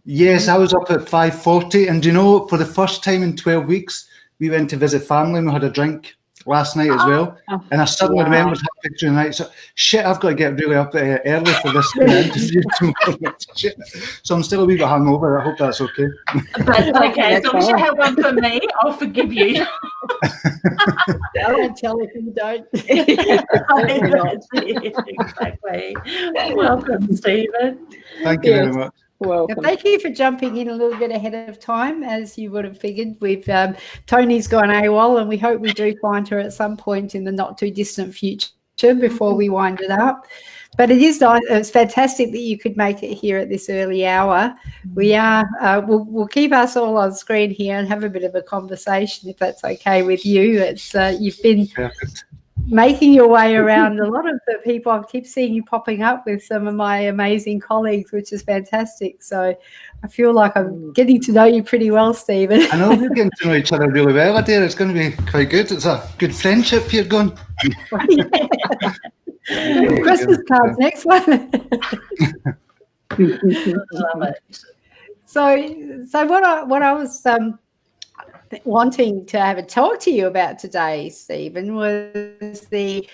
Yes, I was up at 5:40, and you know, for the first time in 12 weeks, we went to visit family and we had a drink last night as well. And I suddenly remembered halfway through the night. So shit, I've got to get really up early for this interview tomorrow. Shit. So I'm still a wee bit hungover. I hope that's okay. That's okay. As long as you have one for me, I'll forgive you. I won't tell if you don't. Exactly. Welcome, Stephen. Thank you very much. Welcome. Thank you for jumping in a little bit ahead of time, as you would have figured. We've Tony's gone AWOL, and we hope we do find her at some point in the not too distant future before we wind it up. But it is nice. It's fantastic that you could make it here at this early hour. We are. We'll keep us all on screen here and have a bit of a conversation, if that's okay with you. It's you've been making your way around a lot of the people. I keep seeing you popping up with some of my amazing colleagues, which is fantastic. So I feel like I'm getting to know you pretty well, Stephen. I know we're getting to know each other really well, Adair. It's going to be quite good. It's a good friendship here going. Christmas cards, next one. Love it. So what I was wanting to have a talk to you about today, Stephen, was the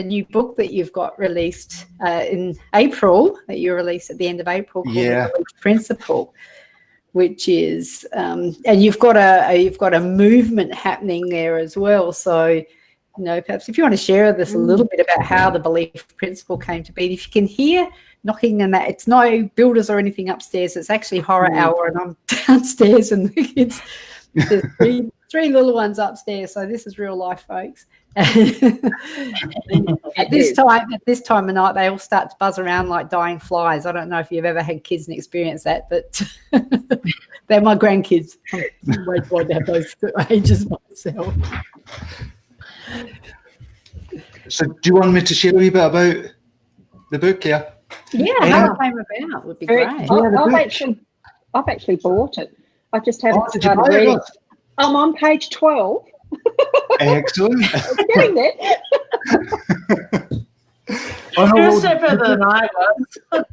new book that you've got released in April, that you released at the end of April, called The Belief Principle, which is and you've got a movement happening there as well. So, perhaps if you want to share with us a little bit about how the Belief Principle came to be. If you can hear knocking, and that it's no builders or anything upstairs, it's actually horror hour, and I'm downstairs, and the kids. There's three little ones upstairs, so this is real life, folks. At this time of night, they all start to buzz around like dying flies. I don't know if you've ever had kids and experienced that, but they're my grandkids. I'm way glad to have those ages myself. So, do you want me to share a wee bit about the book? Yeah. Yeah, how it came about would be great. I've actually bought it. I just haven't started reading. I'm on page 12. Excellent. We're getting there. You're a step further than I was.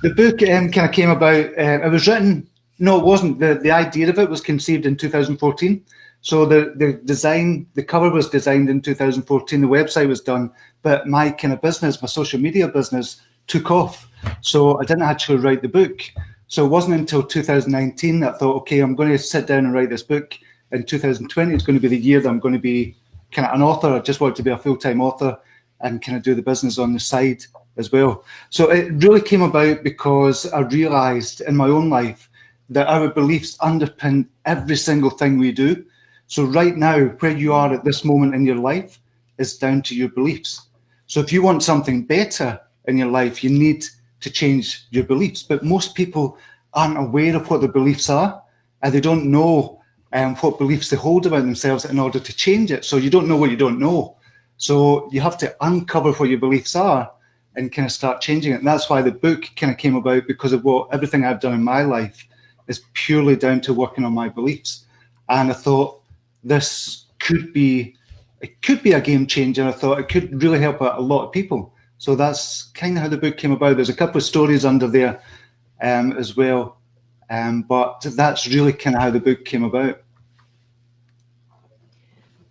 The book kind of came about, it was written, no, it wasn't. The idea of it was conceived in 2014. So the design, the cover was designed in 2014, the website was done, but my kind of business, my social media business took off. So I didn't actually write the book. So it wasn't until 2019 that I thought, okay, I'm going to sit down and write this book. In 2020, it's going to be the year that I'm going to be kind of an author. I just wanted to be a full-time author and kind of do the business on the side as well. So it really came about because I realized in my own life that our beliefs underpin every single thing we do. So right now, where you are at this moment in your life is down to your beliefs. So if you want something better in your life, you need to change your beliefs. But most people aren't aware of what their beliefs are, and they don't know what beliefs they hold about themselves in order to change it. So you don't know what you don't know. So you have to uncover what your beliefs are and kind of start changing it. And that's why the book kind of came about, because of what everything I've done in my life is purely down to working on my beliefs. And I thought this could be a game changer. I thought it could really help a lot of people. So that's kind of how the book came about. There's a couple of stories under there as well. But that's really kind of how the book came about.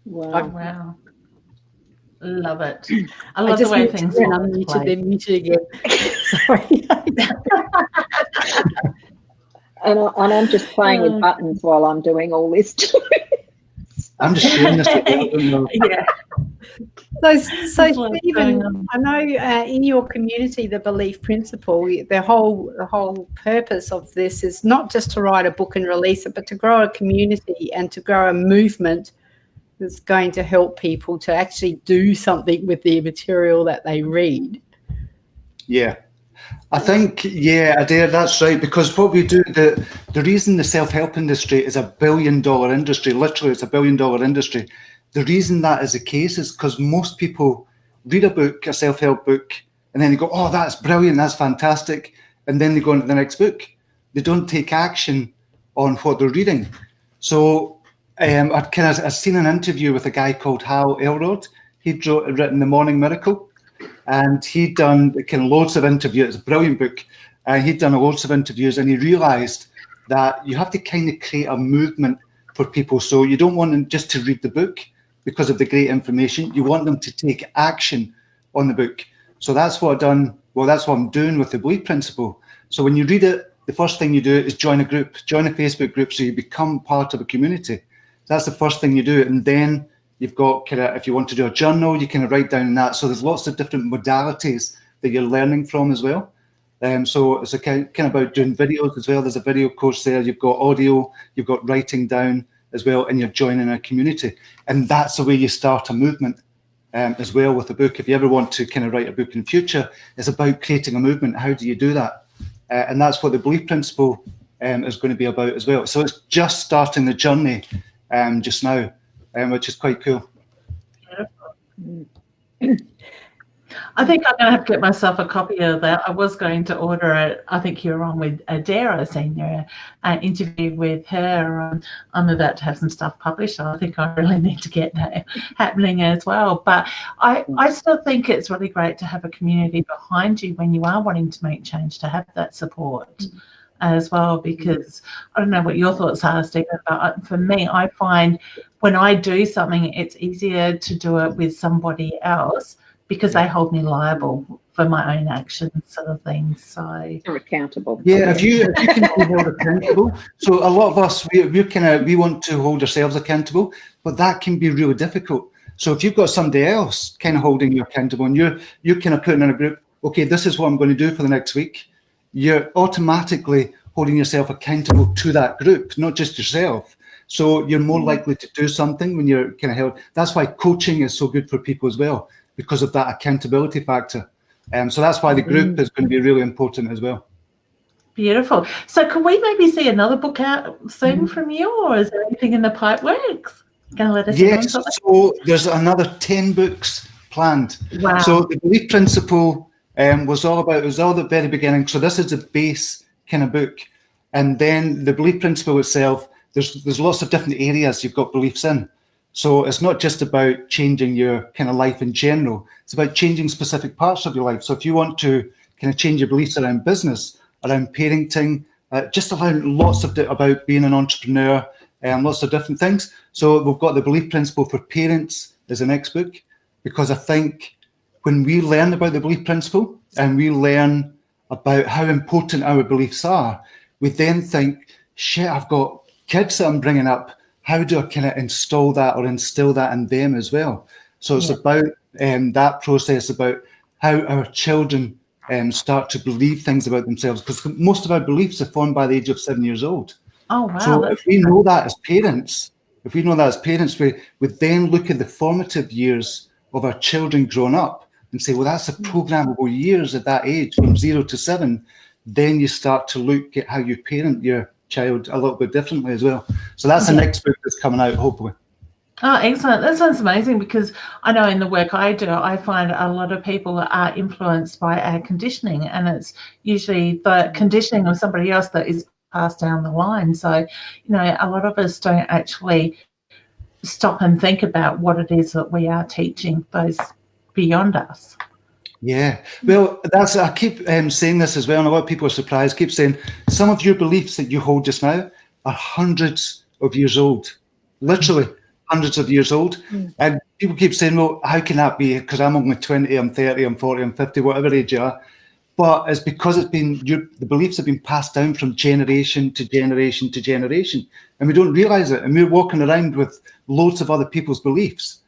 Wow. Love it. I love the way things are. I'm muted, then muted again. Sorry. And I'm just playing with buttons while I'm doing all this too. I'm just sharing this. Yeah. So Stephen, I know in your community, the belief principle, the whole purpose of this is not just to write a book and release it, but to grow a community and to grow a movement that's going to help people to actually do something with the material that they read. Yeah. I think, Adair, that's right, because what we do, the reason the self-help industry is $1 billion industry, literally it's $1 billion industry, the reason that is the case is because most people read a book, a self-help book, and then they go, oh, that's brilliant, that's fantastic, and then they go into the next book. They don't take action on what they're reading. So I've seen an interview with a guy called Hal Elrod. He'd written The Morning Miracle. And he'd done kind of loads of interviews. It's a brilliant book. He'd done loads of interviews, and he realised that you have to kind of create a movement for people. So you don't want them just to read the book because of the great information. You want them to take action on the book. So that's what I've done. Well, that's what I'm doing with the belief principle. So when you read it, the first thing you do is join a group, join a Facebook group, so you become part of a community. That's the first thing you do, and then you've got kind of, if you want to do a journal, you can write down that. So there's lots of different modalities that you're learning from as well. So it's a kind of about doing videos as well. There's a video course there. You've got audio, you've got writing down as well, and you're joining a community. And that's the way you start a movement as well with a book. If you ever want to kind of write a book in future, it's about creating a movement. How do you do that? And that's what the belief principle is going to be about as well. So it's just starting the journey just now. Which is quite cool. I think I'm going to have to get myself a copy of that. I was going to order it. I think you're on with Adair. I've seen your interview with her. I'm about to have some stuff published, so I think I really need to get that happening as well. But I still think it's really great to have a community behind you when you are wanting to make change, to have that support as well, because I don't know what your thoughts are, Stephen, but for me, I find when I do something, it's easier to do it with somebody else because they hold me liable for my own actions, sort of thing. So you're accountable. Yeah, if you can be held accountable. So a lot of us, we want to hold ourselves accountable, but that can be really difficult. So if you've got somebody else kind of holding you accountable, and you're kind of putting in a group, okay, this is what I'm going to do for the next week, you're automatically holding yourself accountable to that group, not just yourself. So you're more likely to do something when you're kind of held. That's why coaching is so good for people as well, because of that accountability factor. So that's why the group is going to be really important as well. Beautiful. So can we maybe see another book out soon from you, or is there anything in the pipe works? Going to let us Yes, so there's another 10 books planned. Wow. So the belief principle was all at the very beginning. So this is the base kind of book. And then the belief principle itself, there's lots of different areas you've got beliefs in. So it's not just about changing your kind of life in general. It's about changing specific parts of your life. So if you want to kind of change your beliefs around business, around parenting, just around lots of about being an entrepreneur, and lots of different things. So we've got the belief principle for parents as the next book, because I think when we learn about the belief principle and we learn about how important our beliefs are, we then think, shit, I've got kids that I'm bringing up. How do I kind of instill that or instill that in them as well? So it's about that process, about how our children start to believe things about themselves, because most of our beliefs are formed by the age of 7 years old. Oh, wow. So if we know that as parents, we then look at the formative years of our children growing up and say, well, that's the programmable years at that age from 0 to 7. Then you start to look at how you parent your child a little bit differently as well. So that's the next book that's coming out, hopefully. Oh, excellent. That sounds amazing, because I know in the work I do, I find a lot of people are influenced by our conditioning, and it's usually the conditioning of somebody else that is passed down the line. So, a lot of us don't actually stop and think about what it is that we are teaching those beyond us. Yeah, well, I keep saying this as well, and a lot of people are surprised. Keep saying some of your beliefs that you hold just now are hundreds of years old, literally hundreds of years old. And people keep saying, well, how can that be? Because I'm only 20, I'm 30, I'm 40, I'm 50, whatever age you are. But it's because the beliefs have been passed down from generation to generation to generation, and we don't realize it. And we're walking around with loads of other people's beliefs.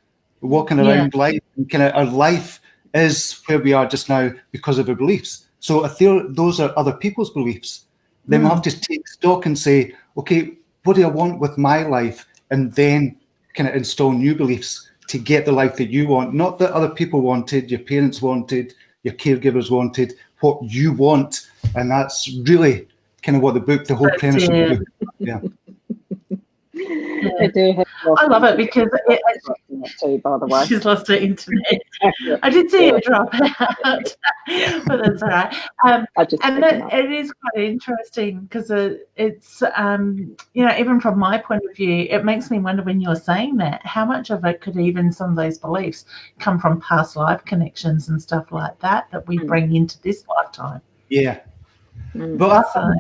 We're walking around life, and kind of our life is where we are just now because of our beliefs. So if those are other people's beliefs, then we have to take stock and say, okay, what do I want with my life? And then kind of install new beliefs to get the life that you want, not that other people wanted, your parents wanted, your caregivers wanted, what you want. And that's really kind of what the whole premise of the book. Yeah. I love it, because too, by the way. She's lost her internet. I did see it drop out, but that's all right. It is quite interesting, because it's even from my point of view, it makes me wonder, when you're saying that, how much of it could even some of those beliefs come from past life connections and stuff like that we bring into this lifetime. Yeah. But I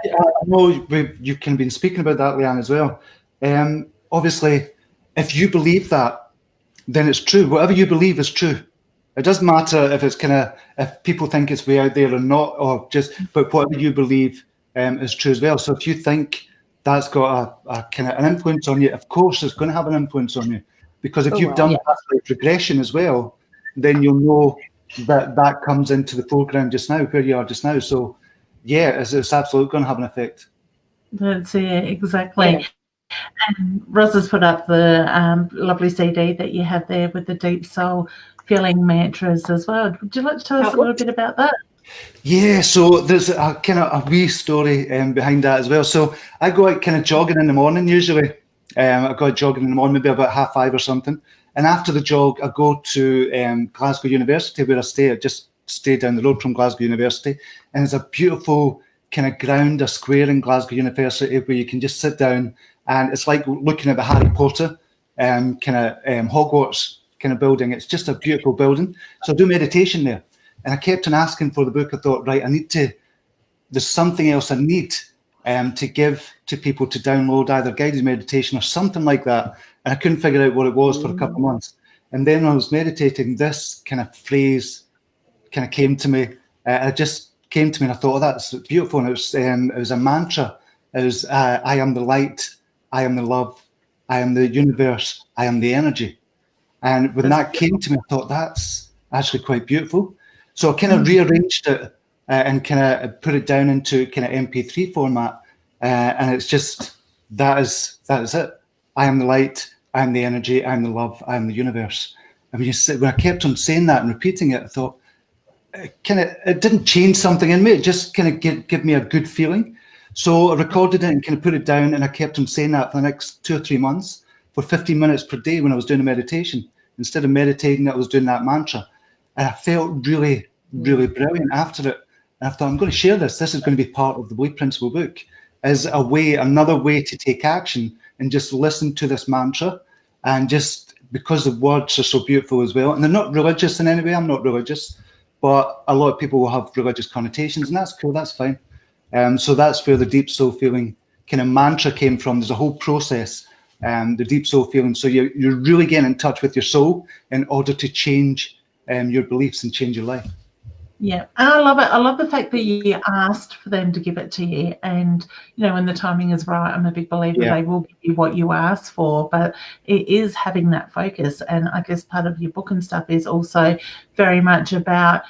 know you've kind of been speaking about that, Leanne, as well. Obviously, if you believe that, then it's true. Whatever you believe is true. It doesn't matter if it's if people think it's way out there or not, but whatever you believe is true as well. So if you think that's got a kind of an influence on you, of course it's going to have an influence on you, because if you've done past life regression as well, then you'll know that comes into the foreground just now, where you are just now. So yeah, it's absolutely going to have an effect. That's it, exactly. Yeah. And Roz has put up the lovely CD that you have there with the deep soul feeling mantras as well. Would you like to tell us a little bit about that? Yeah, so there's a kind of a wee story behind that as well. So I go out kind of jogging in the morning usually. I go out jogging in the morning, maybe about 5:30 or something. And after the jog, I go to Glasgow University, where I stay. I just stay down the road from Glasgow University. And it's a beautiful kind of ground, a square in Glasgow University, where you can just sit down, and it's like looking at the Harry Potter Hogwarts kind of building. It's just a beautiful building. So I do meditation there. And I kept on asking for the book. I thought, right, there's something else I need to give to people to download, either guided meditation or something like that. And I couldn't figure out what it was for a couple of months. And then when I was meditating, this kind of phrase kind of came to me. It just came to me, and I thought, oh, that's beautiful. And it was a mantra. It was, I am the light, I am the love, I am the universe, I am the energy. And when that came to me, I thought, that's actually quite beautiful. So I kind of rearranged it and kind of put it down into kind of MP3 format. And it's just, that is it. I am the light, I am the energy, I am the love, I am the universe. I mean, when I kept on saying that and repeating it, I thought, it didn't change something in me. It just kind of give me a good feeling. So I recorded it and kind of put it down, and I kept on saying that for the next 2 or 3 months for 15 minutes per day when I was doing a meditation. Instead of meditating, I was doing that mantra. And I felt really, really brilliant after it. And I thought, I'm going to share this. This is going to be part of the Belief Principle book as another way to take action and just listen to this mantra, and just because the words are so beautiful as well, and they're not religious in any way. I'm not religious, but a lot of people will have religious connotations, and that's cool, that's fine. So that's where the deep soul feeling kind of mantra came from. There's a whole process, the deep soul feeling. So you're really getting in touch with your soul in order to change your beliefs and change your life. Yeah, and I love it. I love the fact that you asked for them to give it to you, and when the timing is right, I'm a big believer they will give you what you ask for. But it is having that focus, and I guess part of your book and stuff is also very much about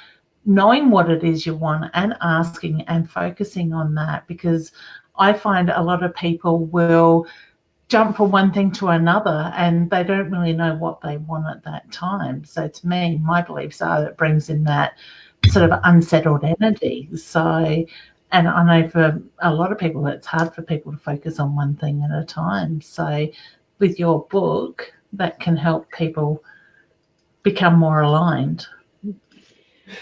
knowing what it is you want and asking and focusing on that, because I find a lot of people will jump from one thing to another and they don't really know what they want at that time. So to me, my beliefs are that it brings in that sort of unsettled energy. So, and I know for a lot of people, it's hard for people to focus on one thing at a time. So with your book, that can help people become more aligned.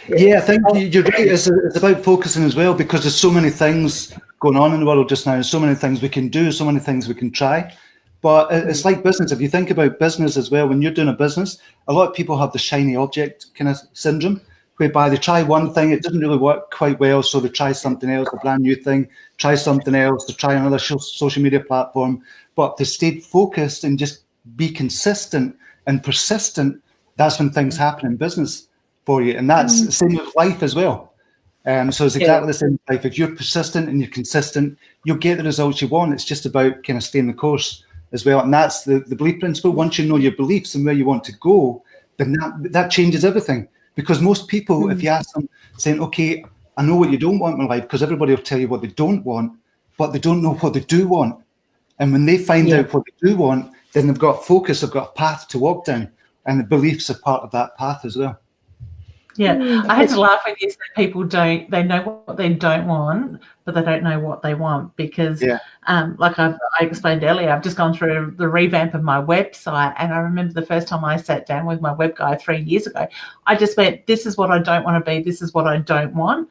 Yeah, I think you're right. It's about focusing as well, because there's so many things going on in the world just now. There's so many things we can do, so many things we can try. But it's like business. If you think about business as well, when you're doing a business, a lot of people have the shiny object kind of syndrome, whereby they try one thing, it doesn't really work quite well, so they try something else, a brand new thing, try something else, to try another social media platform. But to stay focused and just be consistent and persistent, that's when things happen in business for you. And that's the same with life as well. So it's exactly the same with life. If you're persistent and you're consistent, you'll get the results you want. It's just about kind of staying the course as well. And that's the belief principle. Once you know your beliefs and where you want to go, then that changes everything. Because most people, if you ask them, saying, okay, I know what you don't want in life, because everybody will tell you what they don't want, but they don't know what they do want. And when they find out what they do want, then they've got focus, they've got a path to walk down. And the beliefs are part of that path as well. Yeah, I had to laugh when you said people they know what they don't want, but they don't know what they want, because like I explained earlier, I've just gone through the revamp of my website, and I remember the first time I sat down with my web guy 3 years ago, I just went, this is what I don't want to be, this is what I don't want,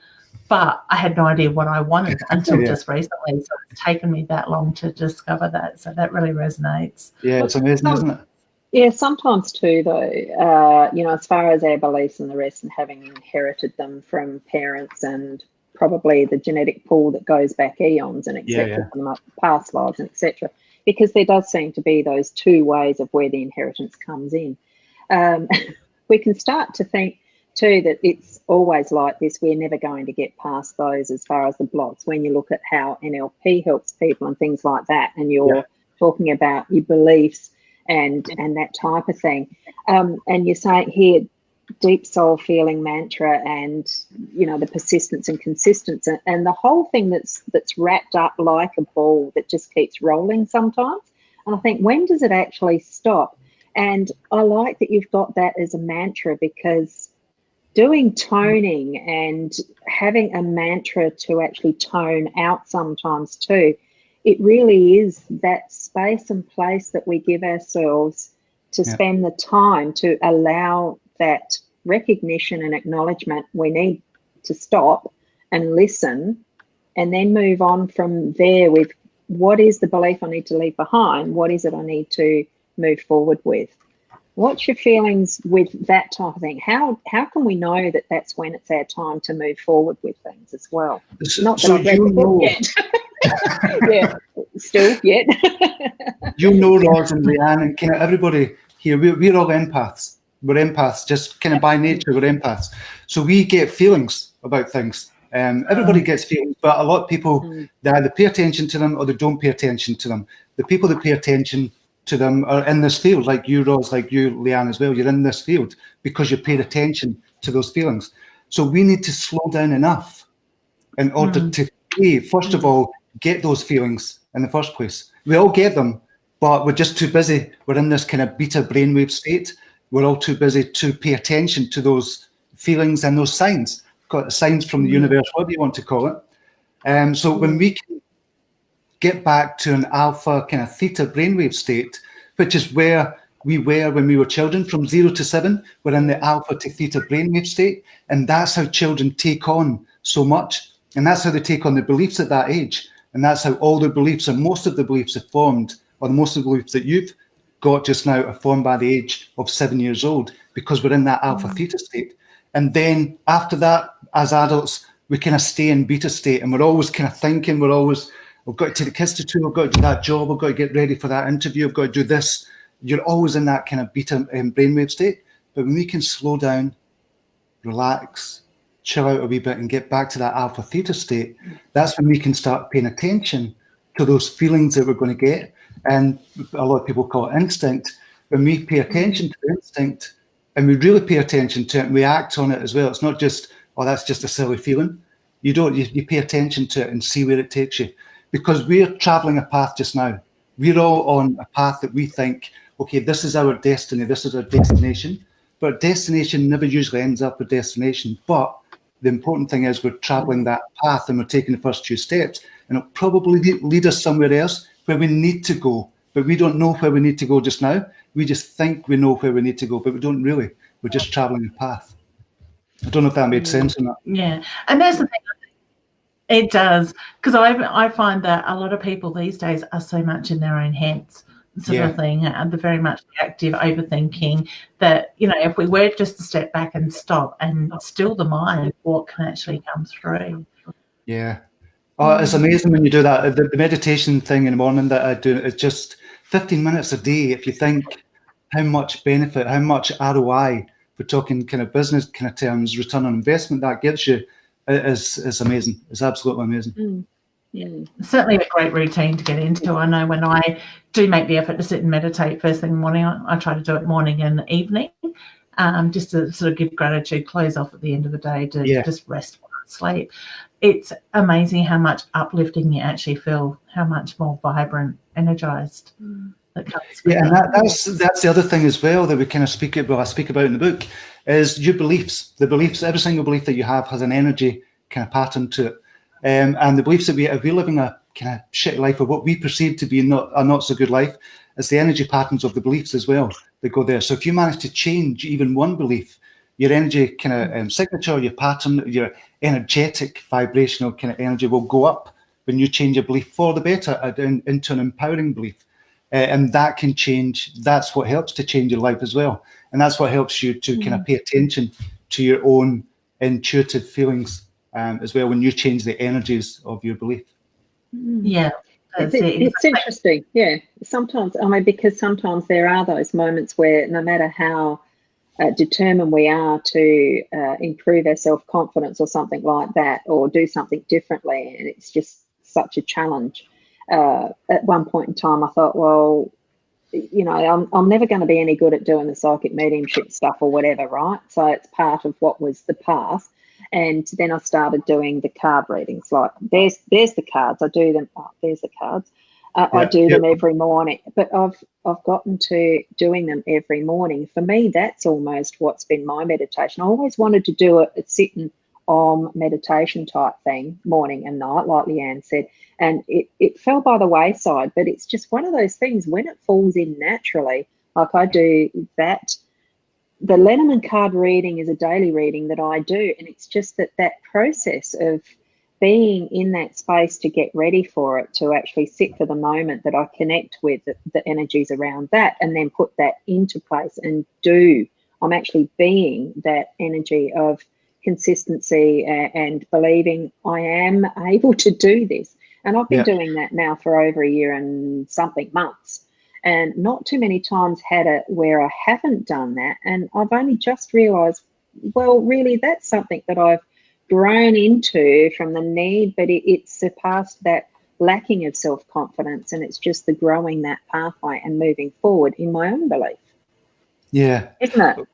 but I had no idea what I wanted until just recently, so it's taken me that long to discover that, so that really resonates. Yeah, it's amazing, isn't it? Yeah, sometimes too, though, as far as our beliefs and the rest, and having inherited them from parents and probably the genetic pool that goes back eons and etc. from past lives and etc. Because there does seem to be those two ways of where the inheritance comes in. We can start to think too that it's always like this. We're never going to get past those as far as the blocks. When you look at how NLP helps people and things like that, and you're talking about your beliefs and that type of thing. And you're saying here, deep soul feeling mantra, and the persistence and consistency, and the whole thing that's wrapped up like a ball that just keeps rolling sometimes. And I think, when does it actually stop? And I like that you've got that as a mantra, because doing toning and having a mantra to actually tone out sometimes too, it really is that space and place that we give ourselves to spend the time to allow that recognition and acknowledgement. We need to stop and listen, and then move on from there with, what is the belief I need to leave behind? What is it I need to move forward with? What's your feelings with that type of thing? How can we know that that's when it's our time to move forward with things as well? Not that I've read the book yet. Still yet. Roz and Leanne, and kind of everybody here, we're all empaths. We're empaths, just kind of by nature, we're empaths. So we get feelings about things. Everybody gets feelings, but a lot of people, they either pay attention to them or they don't pay attention to them. The people that pay attention to them are in this field, like you, Roz, like you, Leanne, as well. You're in this field because you paid attention to those feelings. So we need to slow down enough in order to, first of all, get those feelings in the first place. We all get them, but we're just too busy. We're in this kind of beta brainwave state. We're all too busy to pay attention to those feelings and those signs. Got signs from the universe, whatever you want to call it. So when we can get back to an alpha kind of theta brainwave state, which is where we were when we were children, from 0 to 7, we're in the alpha to theta brainwave state. And that's how children take on so much. And that's how they take on the beliefs at that age. And that's how all the beliefs, and most of the beliefs, are formed or most of the beliefs that you've got just now are formed by the age of 7 years old, because we're in that alpha theta state. And then after that, as adults, we kind of stay in beta state, and we're always kind of thinking, I've got to take the kids to school, I've got to do that job, I've got to get ready for that interview, I've got to do this. You're always in that kind of beta brainwave state. But when we can slow down, relax, chill out a wee bit and get back to that alpha theta state, that's when we can start paying attention to those feelings that we're going to get. And a lot of people call it instinct. When we pay attention to the instinct and we really pay attention to it and we act on it as well, it's not just, oh, that's just a silly feeling. You pay attention to it and see where it takes you. Because we're traveling a path just now. We're all on a path that we think, okay, this is our destiny, this is our destination. But destination never usually ends up a destination. But the important thing is we're traveling that path and we're taking the first 2 steps, and it'll probably lead us somewhere else where we need to go. But we don't know where we need to go just now. We just think we know where we need to go, but we don't really. We're just traveling a path. I don't know if that made sense or not. Yeah, and that's the thing. It does, because I find that a lot of people these days are so much in their own heads, sort of thing, and they're very much active overthinking that, you know, if we were just to step back and stop and still the mind, what can actually come through. Yeah. Oh, it's amazing when you do that. The meditation thing in the morning that I do, it's just 15 minutes a day. If you think how much benefit, how much ROI, we're talking kind of business kind of terms, return on investment that gives you, is amazing. It's absolutely amazing. Certainly a great routine to get into. I know when I do make the effort to sit and meditate first thing in the morning, I try to do it morning and evening, just to sort of give gratitude, close off at the end of the day to just rest while I sleep. It's amazing how much uplifting you actually feel, how much more vibrant, energized that comes with and that's the other thing as well that we kind of speak about in the book, is your beliefs. The beliefs, every single belief that you have has an energy kind of pattern to it. And the beliefs that if we're living a kind of shitty life, or what we perceive to be a not so good life, it's the energy patterns of the beliefs as well that go there. So if you manage to change even one belief, your energy kind of signature, your pattern, your energetic vibrational kind of energy will go up when you change a belief for the better into an empowering belief. And that can change. That's what helps to change your life as well. And that's what helps you to kind of pay attention to your own intuitive feelings as well when you change the energies of your belief. Yeah. It's interesting. Yeah. Sometimes, because sometimes there are those moments where no matter how determined we are to improve our self-confidence or something like that, or do something differently, and it's just such a challenge. At one point in time, I thought, well, you know, I'm never going to be any good at doing the psychic mediumship stuff or whatever, right? So it's part of what was the past. And then I started doing the card readings. Like, there's the cards. I do them. Oh, there's the cards. I do them every morning. But I've gotten to doing them every morning. For me, that's almost what's been my meditation. I always wanted to do a sitting meditation type thing, morning and night, like Leanne said. And it fell by the wayside. But it's just one of those things, when it falls in naturally, like I do that. The Lenormand card reading is a daily reading that I do, and it's just that process of being in that space to get ready for it, to actually sit for the moment, that I connect with the energies around that, and then put that into place and do. I'm actually being that energy of consistency and believing I am able to do this. And I've been doing that now for over a year and something months. And not too many times had it where I haven't done that. And I've only just realised, well, really, that's something that I've grown into from the need, but it's surpassed that lacking of self-confidence. And it's just the growing that pathway and moving forward in my own belief. Yeah. Isn't it?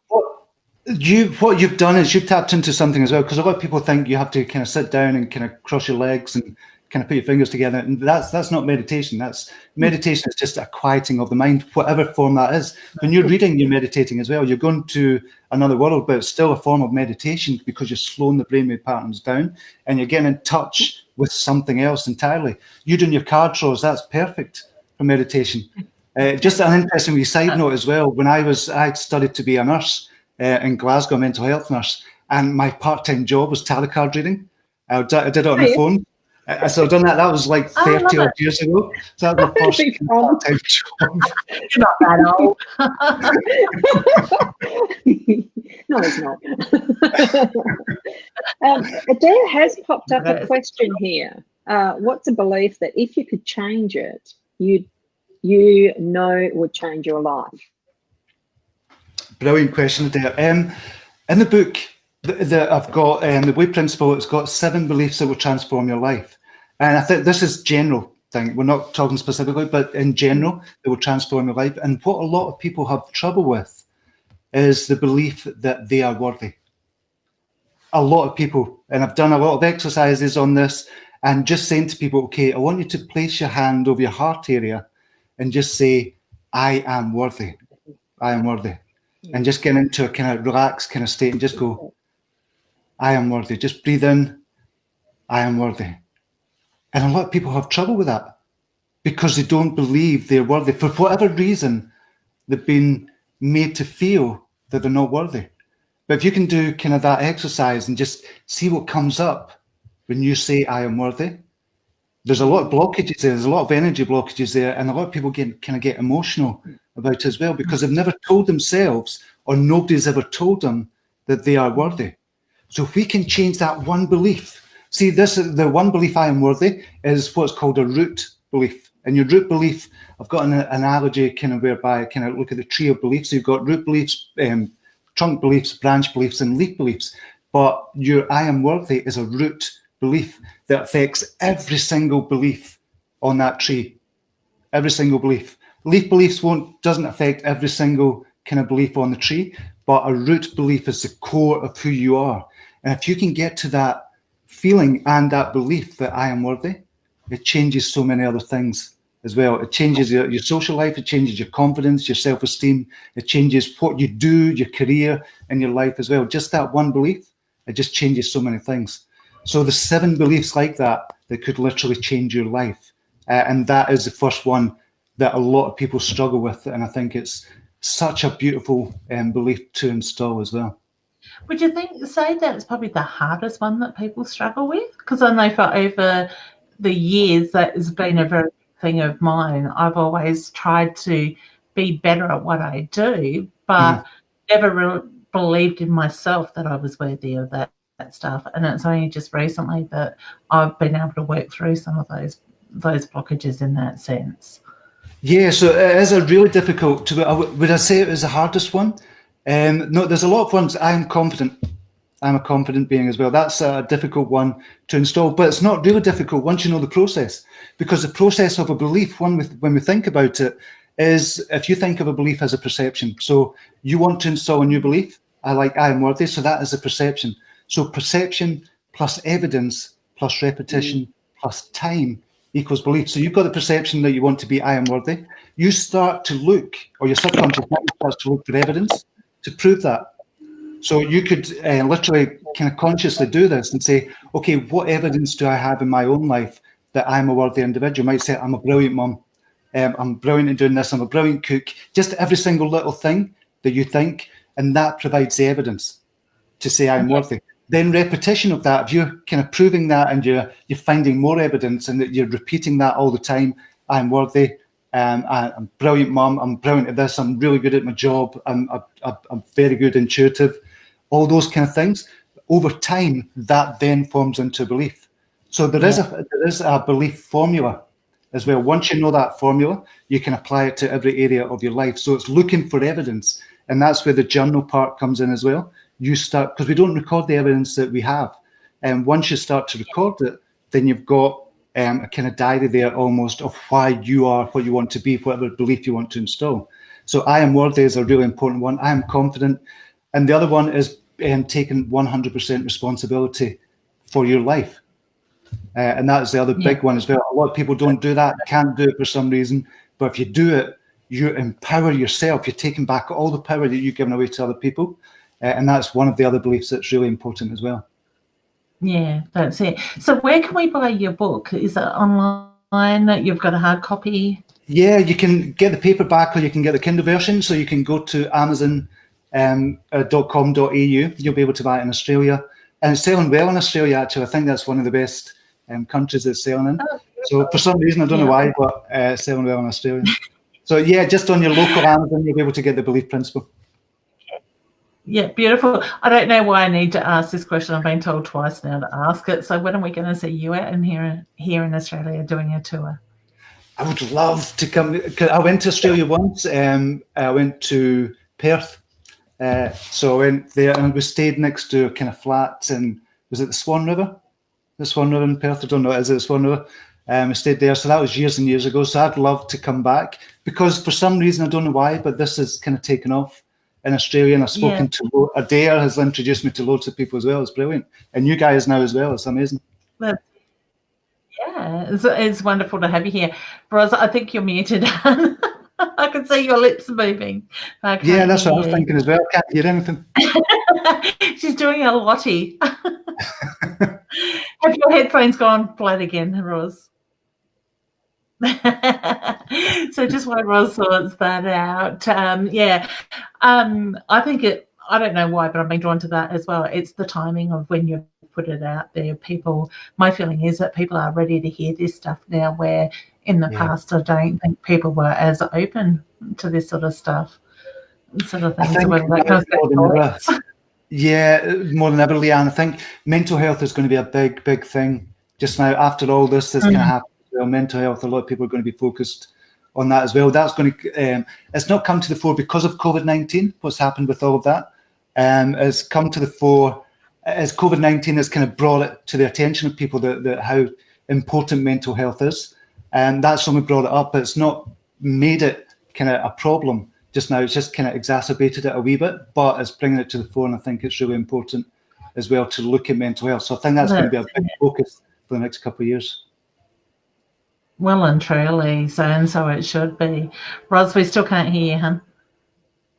What you've done is you've tapped into something as well, because a lot of people think you have to kind of sit down and kind of cross your legs and kind of put your fingers together, and that's not meditation. Meditation is just a quieting of the mind, whatever form that is. When you're reading, you're meditating as well. You're going to another world, but it's still a form of meditation because you're slowing the brainwave patterns down and you're getting in touch with something else entirely. You doing your card draws, that's perfect for meditation. Just an interesting side note as well. When I studied to be a nurse in Glasgow, mental health nurse, and my part-time job was tarot card reading. I did it on the phone. So I've done that. That was like 30 odd years ago. So that was the first part-time job. You're not that old. No, it's not. Adair has popped up a question here. What's a belief that if you could change it, you know would change your life? Brilliant question, Adair. In the book that I've got, the Way Principle, it's got 7 beliefs that will transform your life. And I think this is general thing. We're not talking specifically, but in general, it will transform your life. And what a lot of people have trouble with is the belief that they are worthy. A lot of people, and I've done a lot of exercises on this, and just saying to people, okay, I want you to place your hand over your heart area and just say, I am worthy. I am worthy. And just get into a kind of relaxed kind of state and just go, I am worthy. Just breathe in, I am worthy. And a lot of people have trouble with that because they don't believe they're worthy. For whatever reason, they've been made to feel that they're not worthy. But if you can do kind of that exercise and just see what comes up when you say, I am worthy, there's a lot of blockages there. There's a lot of energy blockages there. And a lot of people kind of get emotional about it as well because they've never told themselves or nobody's ever told them that they are worthy. So if we can change that one belief, see, the one belief, I am worthy, is what's called a root belief. And your root belief, I've got an analogy kind of whereby I kind of look at the tree of beliefs. So you've got root beliefs, trunk beliefs, branch beliefs, and leaf beliefs. But your I am worthy is a root belief that affects every single belief on that tree. Every single belief. Leaf beliefs doesn't affect every single kind of belief on the tree, but a root belief is the core of who you are. And if you can get to that feeling and that belief that I am worthy, it changes so many other things as well. It changes your social life, it changes your confidence, your self-esteem, it changes what you do, your career, and your life as well. Just that one belief, it just changes so many things. So the 7 beliefs like that could literally change your life. And that is the first one that a lot of people struggle with. And I think it's such a beautiful belief to install as well. Would you say that's probably the hardest one that people struggle with? Because I know for over the years that has been a very big thing of mine. I've always tried to be better at what I do, but never really believed in myself that I was worthy of that stuff. And it's only just recently that I've been able to work through some of those blockages in that sense. Yeah, so it is a really difficult. Would I say it was the hardest one? No, there's a lot of ones. I am confident. I'm a confident being as well. That's a difficult one to install, but it's not really difficult once you know the process, because the process of a belief, when we think about it, is if you think of a belief as a perception. So you want to install a new belief. I am worthy. So that is a perception. So perception plus evidence plus repetition plus time equals belief. So you've got the perception that you want to be I am worthy. You start to look, or your subconscious mind starts to look for evidence to prove that. So you could literally kind of consciously do this and say, okay, what evidence do I have in my own life that I'm a worthy individual? You might say, I'm a brilliant mum. I'm brilliant at doing this. I'm a brilliant cook. Just every single little thing that you think, and that provides the evidence to say I'm worthy. Then repetition of that, if you're kind of proving that and you're finding more evidence and that you're repeating that all the time, I'm worthy. I'm a brilliant mum. I'm brilliant at this. I'm really good at my job. I'm very good intuitive. All those kind of things. Over time, that then forms into a belief. So there is a belief formula as well. Once you know that formula, you can apply it to every area of your life. So it's looking for evidence, and that's where the journal part comes in as well. You start, because we don't record the evidence that we have, and once you start to record it, then you've got a kind of diary there almost of why you are what you want to be, whatever belief you want to install. So I am worthy is a really important one. I am confident. And the other one is taking 100% responsibility for your life. And that's the other big one as well. A lot of people don't do that, can't do it for some reason. But if you do it, you empower yourself. You're taking back all the power that you've given away to other people. And that's one of the other beliefs that's really important as well. Yeah, that's it. So where can we buy your book? Is it online? You've got a hard copy? Yeah, you can get the paperback or you can get the Kindle version. So you can go to Amazon.com.au. You'll be able to buy it in Australia. And it's selling well in Australia, actually. I think that's one of the best countries it's selling in. So for some reason, I don't know why, but it's selling well in Australia. So yeah, just on your local Amazon, you'll be able to get the belief principle. Yeah, beautiful. I don't know why I need to ask this question. I've been told twice now to ask it. So when are we going to see you out and here in Australia doing a tour? I would love to come. I went to Australia once. I went to Perth. So I went there and we stayed next to kind of flats, and was it the Swan River? The Swan River in Perth? I don't know. Is it the Swan River? We stayed there. So that was years and years ago. So I'd love to come back because for some reason, I don't know why, but this has kind of taken off in Australia. And I've spoken to Adair has introduced me to loads of people as well. It's brilliant. And you guys now as well. It's amazing. Yeah, it's wonderful to have you here. Roz, I think you're muted. I can see your lips moving. Yeah, that's what I was thinking as well. I can't hear anything. She's doing a lottie. Have your headphones gone flat again, Roz? So just while Roz sorts that out, I think I don't know why, but I've been drawn to that as well. It's the timing of when you put it out there. My feeling is that people are ready to hear this stuff now, where in the past I don't think people were as open to this sort of stuff. Sort of thing. So whether that comes more than ever, Leanne. I think mental health is going to be a big, big thing just now. After all this is going to happen, well, mental health, a lot of people are going to be focused on that as well. That's going to, it's not come to the fore because of COVID-19, what's happened with all of that. It's come to the fore as COVID-19 has kind of brought it to the attention of people that how important mental health is. And that's when we brought it up, but it's not made it kind of a problem just now. It's just kind of exacerbated it a wee bit, but it's bringing it to the fore, and I think it's really important as well to look at mental health. So I think that's going to be a big focus for the next couple of years. Well and truly, so it should be. Roz, we still can't hear you, hun.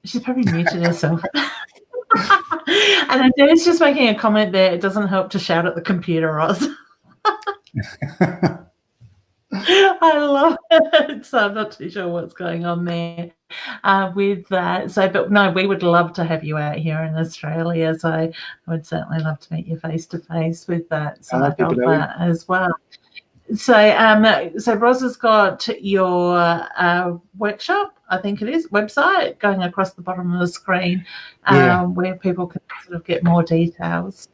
She's probably muted herself. And Adair's just making a comment there. It doesn't help to shout at the computer, Roz. I love it. So I'm not too sure what's going on there with that. So, but no, we would love to have you out here in Australia. So I would certainly love to meet you face to face with that side of that as well. So Roz has got your workshop, I think it is, website going across the bottom of the screen, where people can sort of get more details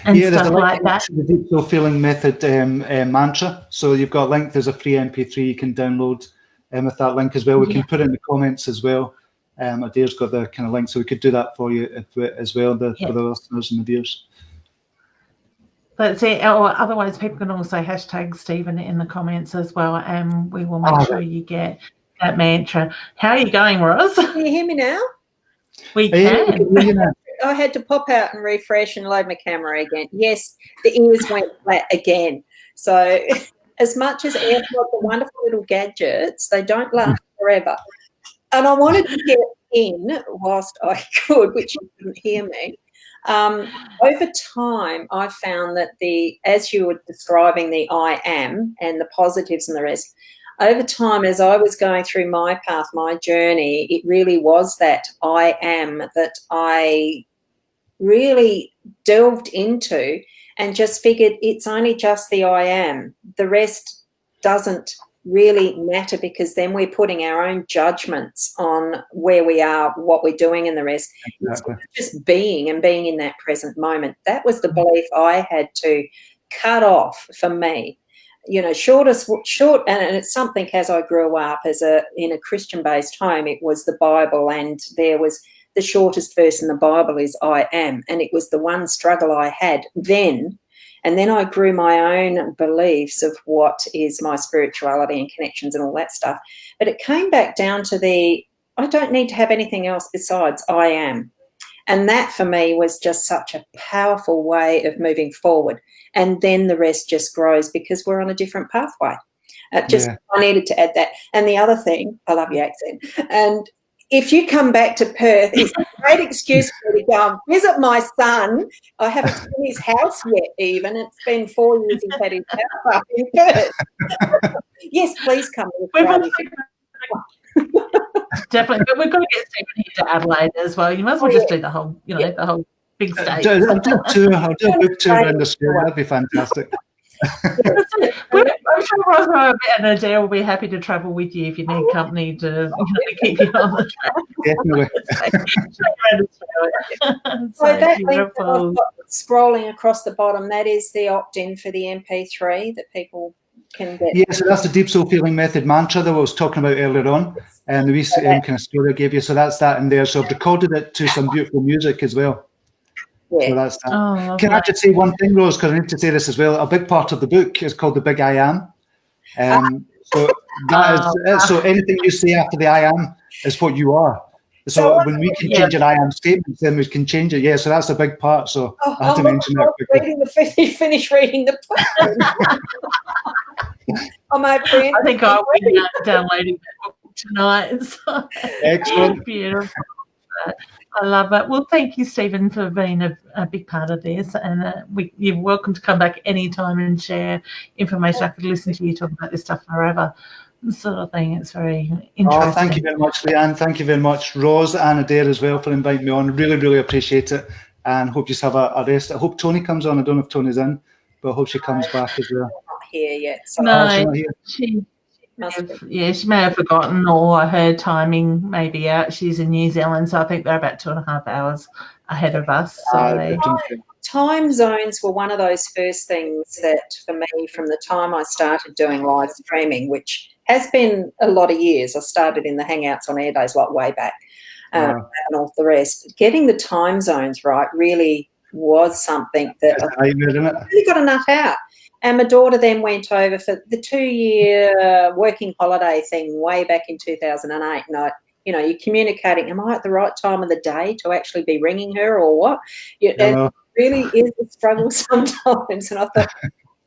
and stuff like that. The Deep Soul Feeling Method mantra. So you've got a link. There's a free MP3 you can download with that link as well. We can put it in the comments as well. Adair's got the kind of link, so we could do that for you as well, for the listeners and the viewers. That's it. Or otherwise, people can also hashtag Stephen in the comments as well, and we will make sure you get that mantra. How are you going, Roz? Can you hear me now? We can. I had to pop out and refresh and load my camera again. Yes, the ears went flat again. So as much as AirPods are wonderful little gadgets, they don't last forever. And I wanted to get in whilst I could, which you couldn't hear me. Over time, I found that as you were describing the I am and the positives and the rest, over time, as I was going through my path, my journey, it really was that I am that I really delved into and just figured it's only just the I am. The rest doesn't really matter, because then we're putting our own judgments on where we are, what we're doing, and the rest. Exactly. It's just being and being in that present moment. That was the belief I had to cut off for me. You know, short, and it's something as I grew up in a Christian-based home, it was the Bible, and there was the shortest verse in the Bible is I am, and it was the one struggle I had then. And then I grew my own beliefs of what is my spirituality and connections and all that stuff. But it came back down to I don't need to have anything else besides I am. And that for me was just such a powerful way of moving forward. And then the rest just grows because we're on a different pathway. I needed to add that. And the other thing, I love your accent. And if you come back to Perth, it's a great excuse for me to go and visit my son. I haven't seen his house yet even. It's been 4 years he's had his house up in Perth. Yes, please come. Definitely. But we've got to get Stephen here to Adelaide as well. You might as well just do the whole, the whole big state. I'll do a book tour around Australia. That'd be fantastic. I'm sure Rosa and Adair will be happy to travel with you if you need company to keep you on the track. Definitely. So that link that I've got scrolling across the bottom, that is the opt-in for the MP3 that people can get. Yeah, so that's the Deep Soul Feeling Method mantra that I was talking about earlier on, and the wee kind of story I gave you. So that's that in there. So I've recorded it to some beautiful music as well. Yeah. So that's that. Oh, can I just say one thing, Rose, because I need to say this as well. A big part of the book is called The Big I Am. So that is, so anything you say after the I am is what you are. So when we can change an I am statement, then we can change it. Yeah, so that's a big part. So I had to mention that quickly. Finish reading the book. I think I'll be downloading that book tonight. So. Excellent. Beautiful. I love it. Well, thank you, Stephen, for being a big part of this. And you're welcome to come back anytime and share information. I could listen to you talk about this stuff forever, sort of thing. It's very interesting. Oh, thank you very much, Leanne. Thank you very much, Rose and Adair as well, for inviting me on. Really, really appreciate it. And hope you have a rest. I hope Tony comes on. I don't know if Tony's in, but I hope she comes back as well. Not here yet. So no, she may have forgotten, or her timing may be out. She's in New Zealand, so I think they're about 2.5 hours ahead of us. So. Time zones were one of those first things that, for me, from the time I started doing live streaming, which has been a lot of years. I started in the Hangouts on Air Days, like way back, and all the rest. Getting the time zones right really was something that I really got a nut out. And my daughter then went over for the 2-year working holiday thing way back in 2008. And you're communicating, am I at the right time of the day to actually be ringing her or what? And it really is a struggle sometimes. And I thought,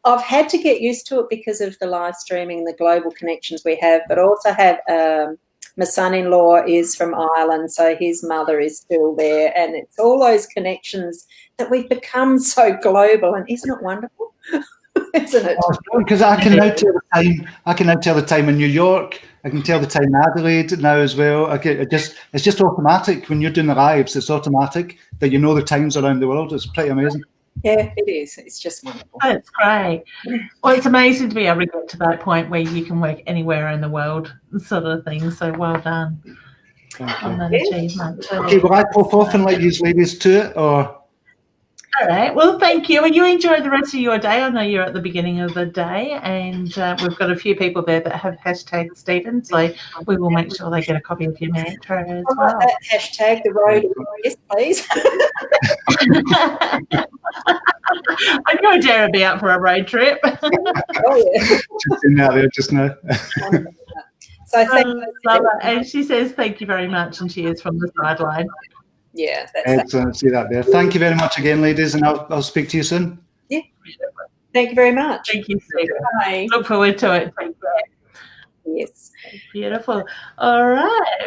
I've had to get used to it because of the live streaming and the global connections we have, but also have my son-in-law is from Ireland, so his mother is still there. And it's all those connections that we've become so global. And isn't it wonderful? Isn't it? Because I can now tell the time. I can now tell the time in New York. I can tell the time in Adelaide now as well. It's just automatic when you're doing the lives. It's automatic that you know the times around the world. It's pretty amazing. Yeah, it is. It's just wonderful. That's great. Well, it's amazing to be able to get to that point where you can work anywhere in the world, sort of thing. So well done on that achievement. Okay, will I pop off and let these ladies to it, or? All right. Well, thank you. And you enjoy the rest of your day. I know you're at the beginning of the day, and we've got a few people there that have hashtag Stephen, so we will make sure they get a copy of your mantra as well. That hashtag the road, yes, please. I know Adair will be out for a road trip. Oh, yeah. Just in there just now. So thank you. And she says thank you very much, and she is from the sideline. Yeah, that's excellent. See that there. Thank you very much again, ladies, and I'll speak to you soon. Yeah. Thank you very much. Thank you, Stephen. Bye. Look forward to it. Thank you. Yes. Beautiful. All right.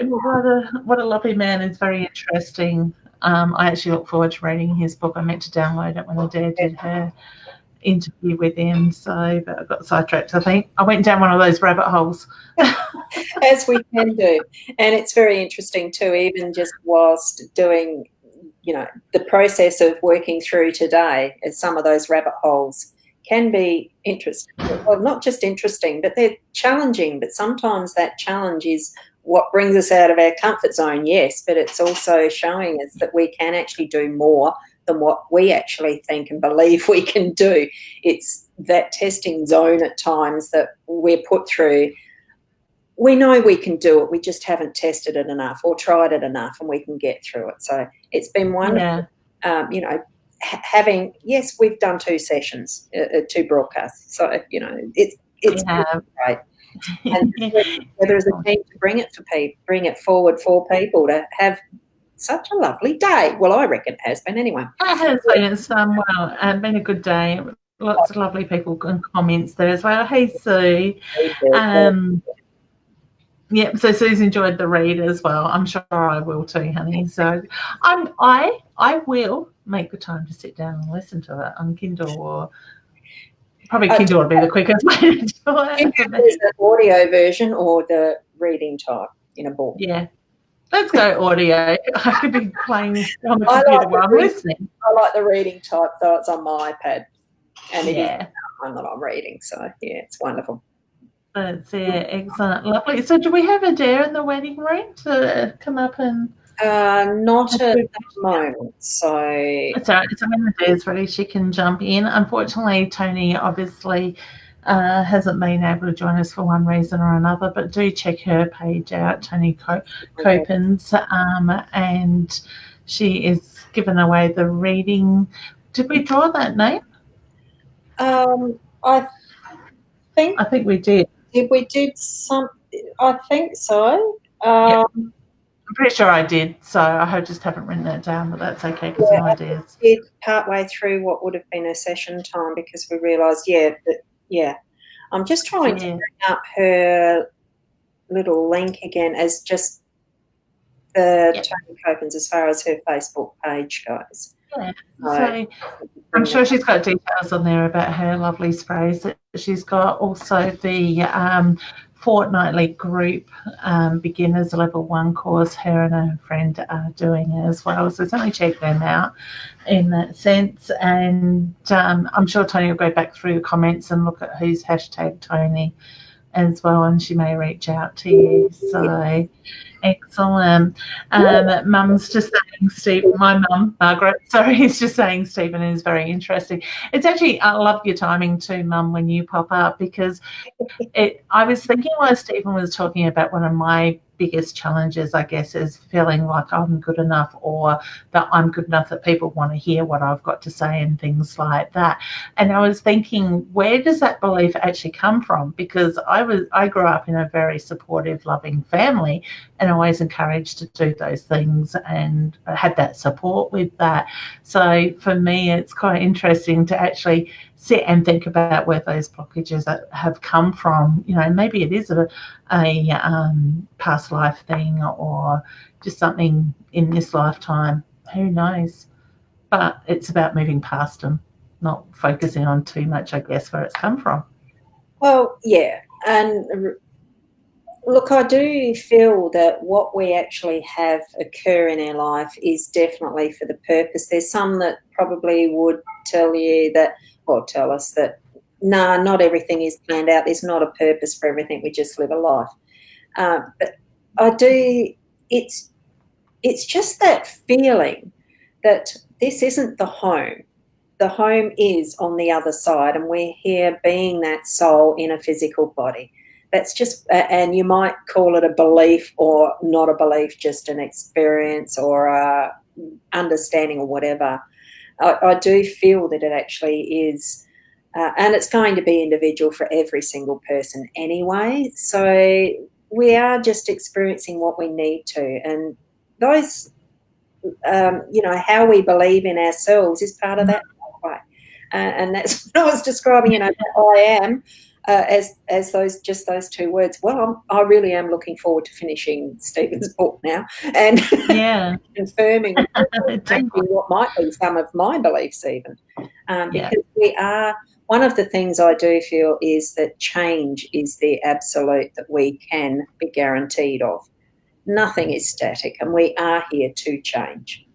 What a lovely man. It's very interesting. I actually look forward to reading his book. I meant to download it when Adair did her interview with him, but I got sidetracked. I think I went down one of those rabbit holes. As we can do. And it's very interesting too, even just whilst doing, the process of working through today, as some of those rabbit holes can be interesting. Well, not just interesting, but they're challenging. But sometimes that challenge is what brings us out of our comfort zone, yes, but it's also showing us that we can actually do more than what we actually think and believe we can do. It's that testing zone at times that we're put through. We know we can do it. We just haven't tested it enough or tried it enough, and we can get through it. So it's been wonderful. Having, yes, we've done 2 sessions, 2 broadcasts. So, it's great. And whether it's a team to bring it forward for people to have such a lovely day. Well, I reckon it has been anyway. It has been. It's been a good day. Lots of lovely people and comments there as well. Hey, Sue. Yeah, so Sue's enjoyed the read as well. I'm sure I will too, honey. So I will make the time to sit down and listen to it on Kindle, or probably Kindle would be the quickest way to do it. There's the audio version or the reading type in a book. Yeah. Let's go audio. I could be playing on the computer while I'm listening. I like the reading type, though it's on my iPad. and it is one that I'm reading. So yeah, it's wonderful. That's excellent, lovely. So do we have Adair in the waiting room to come up and? Not at the moment. So it's all right. So when Adair's ready, she can jump in. Unfortunately, Tony obviously hasn't been able to join us for one reason or another, but do check her page out, Tony Copens, and she is giving away the reading. Did we draw that name? I think we did. We did some. I think so. I'm pretty sure I did, so I just haven't written that down, but that's okay because no ideas. We did partway through what would have been a session time because we realised, I'm just trying to bring up her little link again as just the Tony Copens as far as her Facebook page goes. Yeah, so I'm sure she's got details on there about her lovely sprays. She's got also the fortnightly group beginners level 1 course her and her friend are doing as well. So certainly check them out in that sense. And I'm sure Tony will go back through the comments and look at who's hashtag Tony as well, and she may reach out to you. So excellent. Mum's just saying, my mum, Margaret, is just saying Stephen is very interesting. It's actually, I love your timing too, Mum, when you pop up, because I was thinking while Stephen was talking about one of my biggest challenges, I guess, is feeling like I'm good enough, or that I'm good enough that people want to hear what I've got to say and things like that. And I was thinking, where does that belief actually come from? Because I grew up in a very supportive, loving family and always encouraged to do those things and had that support with that. So for me, it's quite interesting to actually sit and think about where those blockages have come from. You know, maybe it is a past life thing or just something in this lifetime. Who knows? But it's about moving past them, not focusing on too much, I guess, where it's come from. Well, yeah. And look, I do feel that what we actually have occur in our life is definitely for the purpose. There's some that probably would tell you that, or tell us that, nah, not everything is planned out. There's not a purpose for everything. We just live a life. But I do, it's just that feeling that this isn't the home. The home is on the other side, and we're here being that soul in a physical body. That's just, and you might call it a belief or not a belief, just an experience or a understanding or whatever. I do feel that it actually is, and it's going to be individual for every single person anyway. So we are just experiencing what we need to, and those, how we believe in ourselves is part of that pathway. And that's what I was describing. I am. As those two words. Well, I really am looking forward to finishing Stephen's book now and confirming what might be some of my beliefs even. Because we are, one of the things I do feel is that change is the absolute that we can be guaranteed of. Nothing is static, and we are here to change.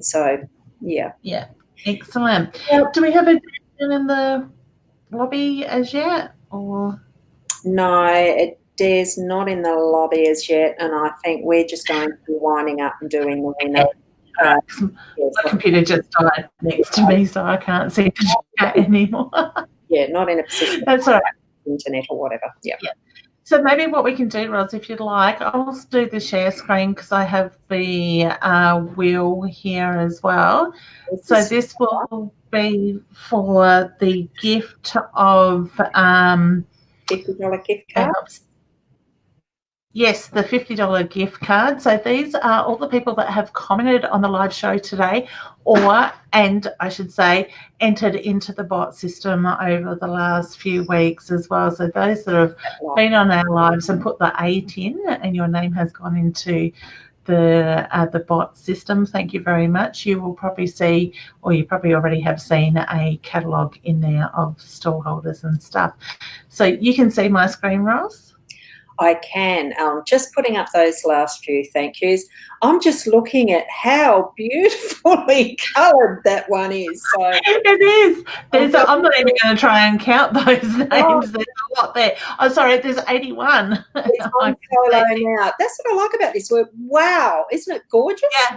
So, yeah. Yeah, excellent. Do we have a in the lobby as yet? Or no, Dare's not in the lobby as yet, and I think we're just going to be winding up and doing the winner. My computer just died next to me, so I can't see the chat anymore. Yeah, not in a position. That's all right. Internet or whatever. Yeah. So maybe what we can do, Ros, if you'd like, I'll do the share screen because I have the wheel here as well. So this will be for the gift of $50 gift card. Yes, the $50 gift card. So these are all the people that have commented on the live show today and I should say entered into the bot system over the last few weeks as well. So those that have been on our lives and put the 8 in and your name has gone into the bot system, thank you very much. You will probably see, or you probably already have seen, a catalogue in there of stall holders and stuff. So you can see my screen, Ross? I can. Just putting up those last few thank yous. I'm just looking at how beautifully coloured that one is. So it is. I'm not even going to try and count those names. Oh. There's a lot there. Oh, sorry, there's 81. It's on solo now. That's what I like about this work. Wow, isn't it gorgeous? Yeah.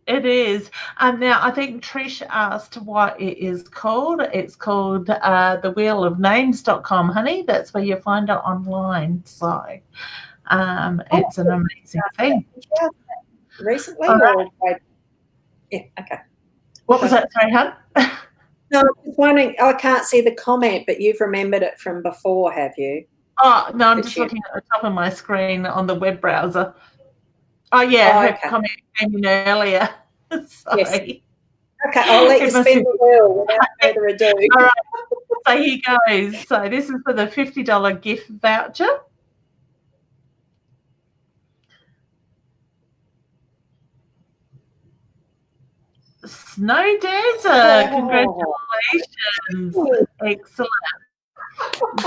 It is. Now, I think Trish asked what it is called. It's called thewheelofnames.com, honey. That's where you find it online. So it's an amazing thing. Recently? Right. Or yeah, okay. What was that? Sorry, hon? No, I'm just wondering, I can't see the comment, but you've remembered it from before, have you? Oh, no, I'm just looking at the top of my screen on the web browser. Oh, yeah, her comment came in earlier. Sorry. Yes. Okay, I'll let you spin the wheel without further ado. All right. So here goes. So this is for the $50 gift voucher. Snow Dancer, congratulations. Excellent.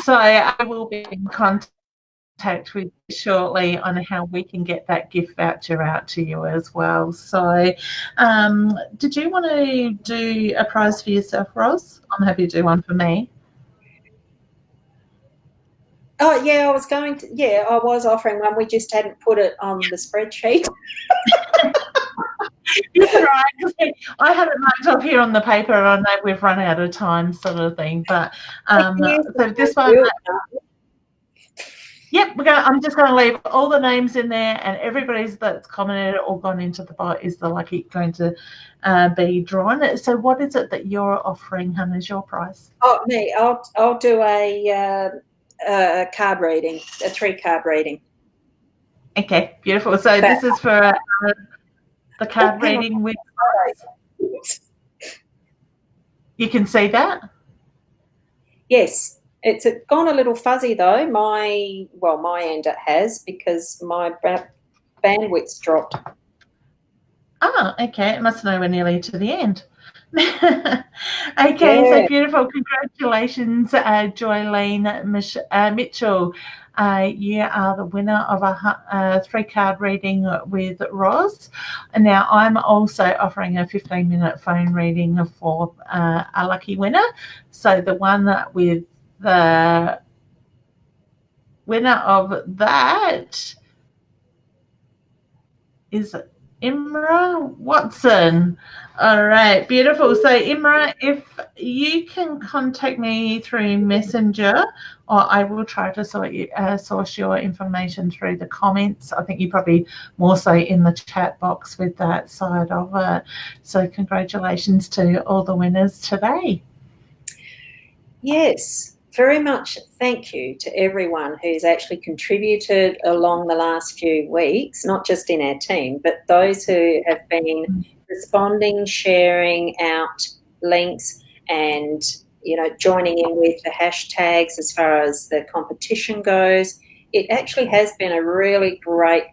So I will be in contact with you shortly on how we can get that gift voucher out to you as well. So did you want to do a prize for yourself, Ros? I'm happy to do one for me. Oh, yeah, I was offering one. We just hadn't put it on the spreadsheet. That's right. I have it marked off here on the paper. I know we've run out of time, sort of thing. But so this one, yep, I'm just going to leave all the names in there, and everybody that's commented or gone into the bot is going to be drawn. So, what is it that you're offering, hun, as your prize? Oh, me, I'll do a card reading, a 3-card reading. Okay, beautiful. So this is for the card reading with. You can see that? Yes. It's gone a little fuzzy though. My end it has, because my bandwidth's dropped. Oh, okay. It must know we're nearly to the end. Okay, so beautiful. Congratulations, Joylene Mitchell. You are the winner of a 3-card reading with Ros. Now, I'm also offering a 15-minute phone reading for a lucky winner. So the one with the winner of that is Imra Watson. All right, beautiful. So Imra, if you can contact me through Messenger, or I will try to source your information through the comments. I think you're probably more so in the chat box with that side of it. So congratulations to all the winners today. Yes, very much thank you to everyone who's actually contributed along the last few weeks, not just in our team, but those who have been responding, sharing out links, and joining in with the hashtags as far as the competition goes. It actually has been a really great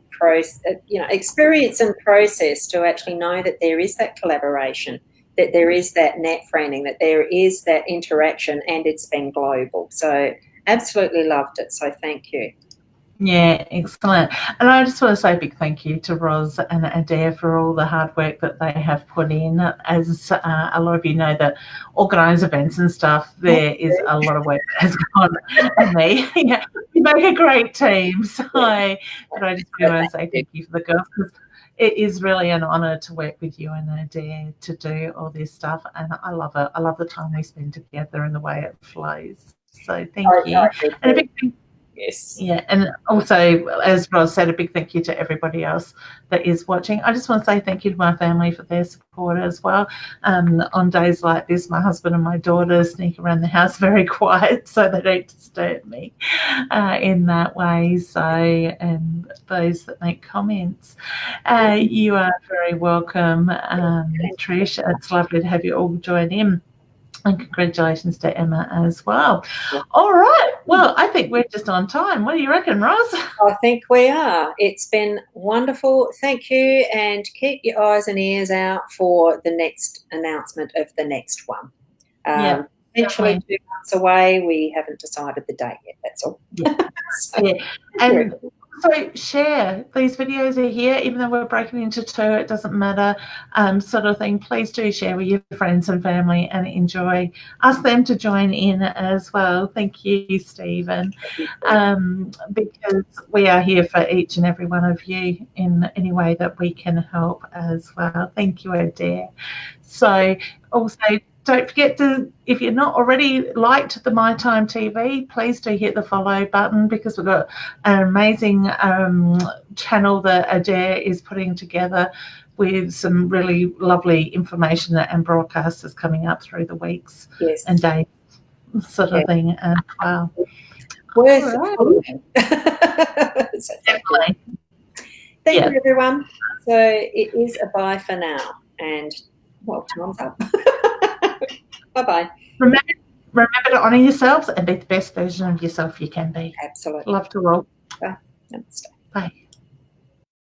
experience and process to actually know that there is that collaboration, that there is that net friending, that there is that interaction, and it's been global. So absolutely loved it. So thank you. Yeah, excellent. And I just want to say a big thank you to Ros and Adair for all the hard work that they have put in. As a lot of you know that organise events and stuff, there is a lot of work that has gone on me. Yeah, you make a great team. So but I just really want to say thank you for the girls, because it is really an honour to work with you and Adair to do all this stuff. And I love it. I love the time we spend together and the way it flows. So thank you. And a big thank you. Yes. Yeah, and also, as Ros said, a big thank you to everybody else that is watching. I just want to say thank you to my family for their support as well. On days like this, my husband and my daughter sneak around the house very quiet so they don't disturb me in that way. So, and those that make comments, you are very welcome, Trish. It's lovely to have you all join in. And congratulations to Emma as well. All right. Well, I think we're just on time. What do you reckon, Ros? I think we are. It's been wonderful. Thank you. And keep your eyes and ears out for the next announcement of the next one. potentially 2 months away. We haven't decided the date yet. That's all. Yeah. And so share these videos are here, even though we're breaking into 2, it doesn't matter, sort of thing. Please do share with your friends and family and enjoy. Ask them to join in as well. Thank you, Stephen, because we are here for each and every one of you in any way that we can help as well. Thank you, Adair. So also, don't forget to, if you're not already liked the My Time TV, please do hit the follow button, because we've got an amazing channel that Adair is putting together with some really lovely information and broadcasters coming up through the weeks and days, sort of thing as well. Worth following. Definitely. Thank you, everyone. So it is a bye for now, and well, time's up. Bye-bye. Remember to honour yourselves and be the best version of yourself you can be. Absolutely. Love to all. Bye. Namaste. Bye.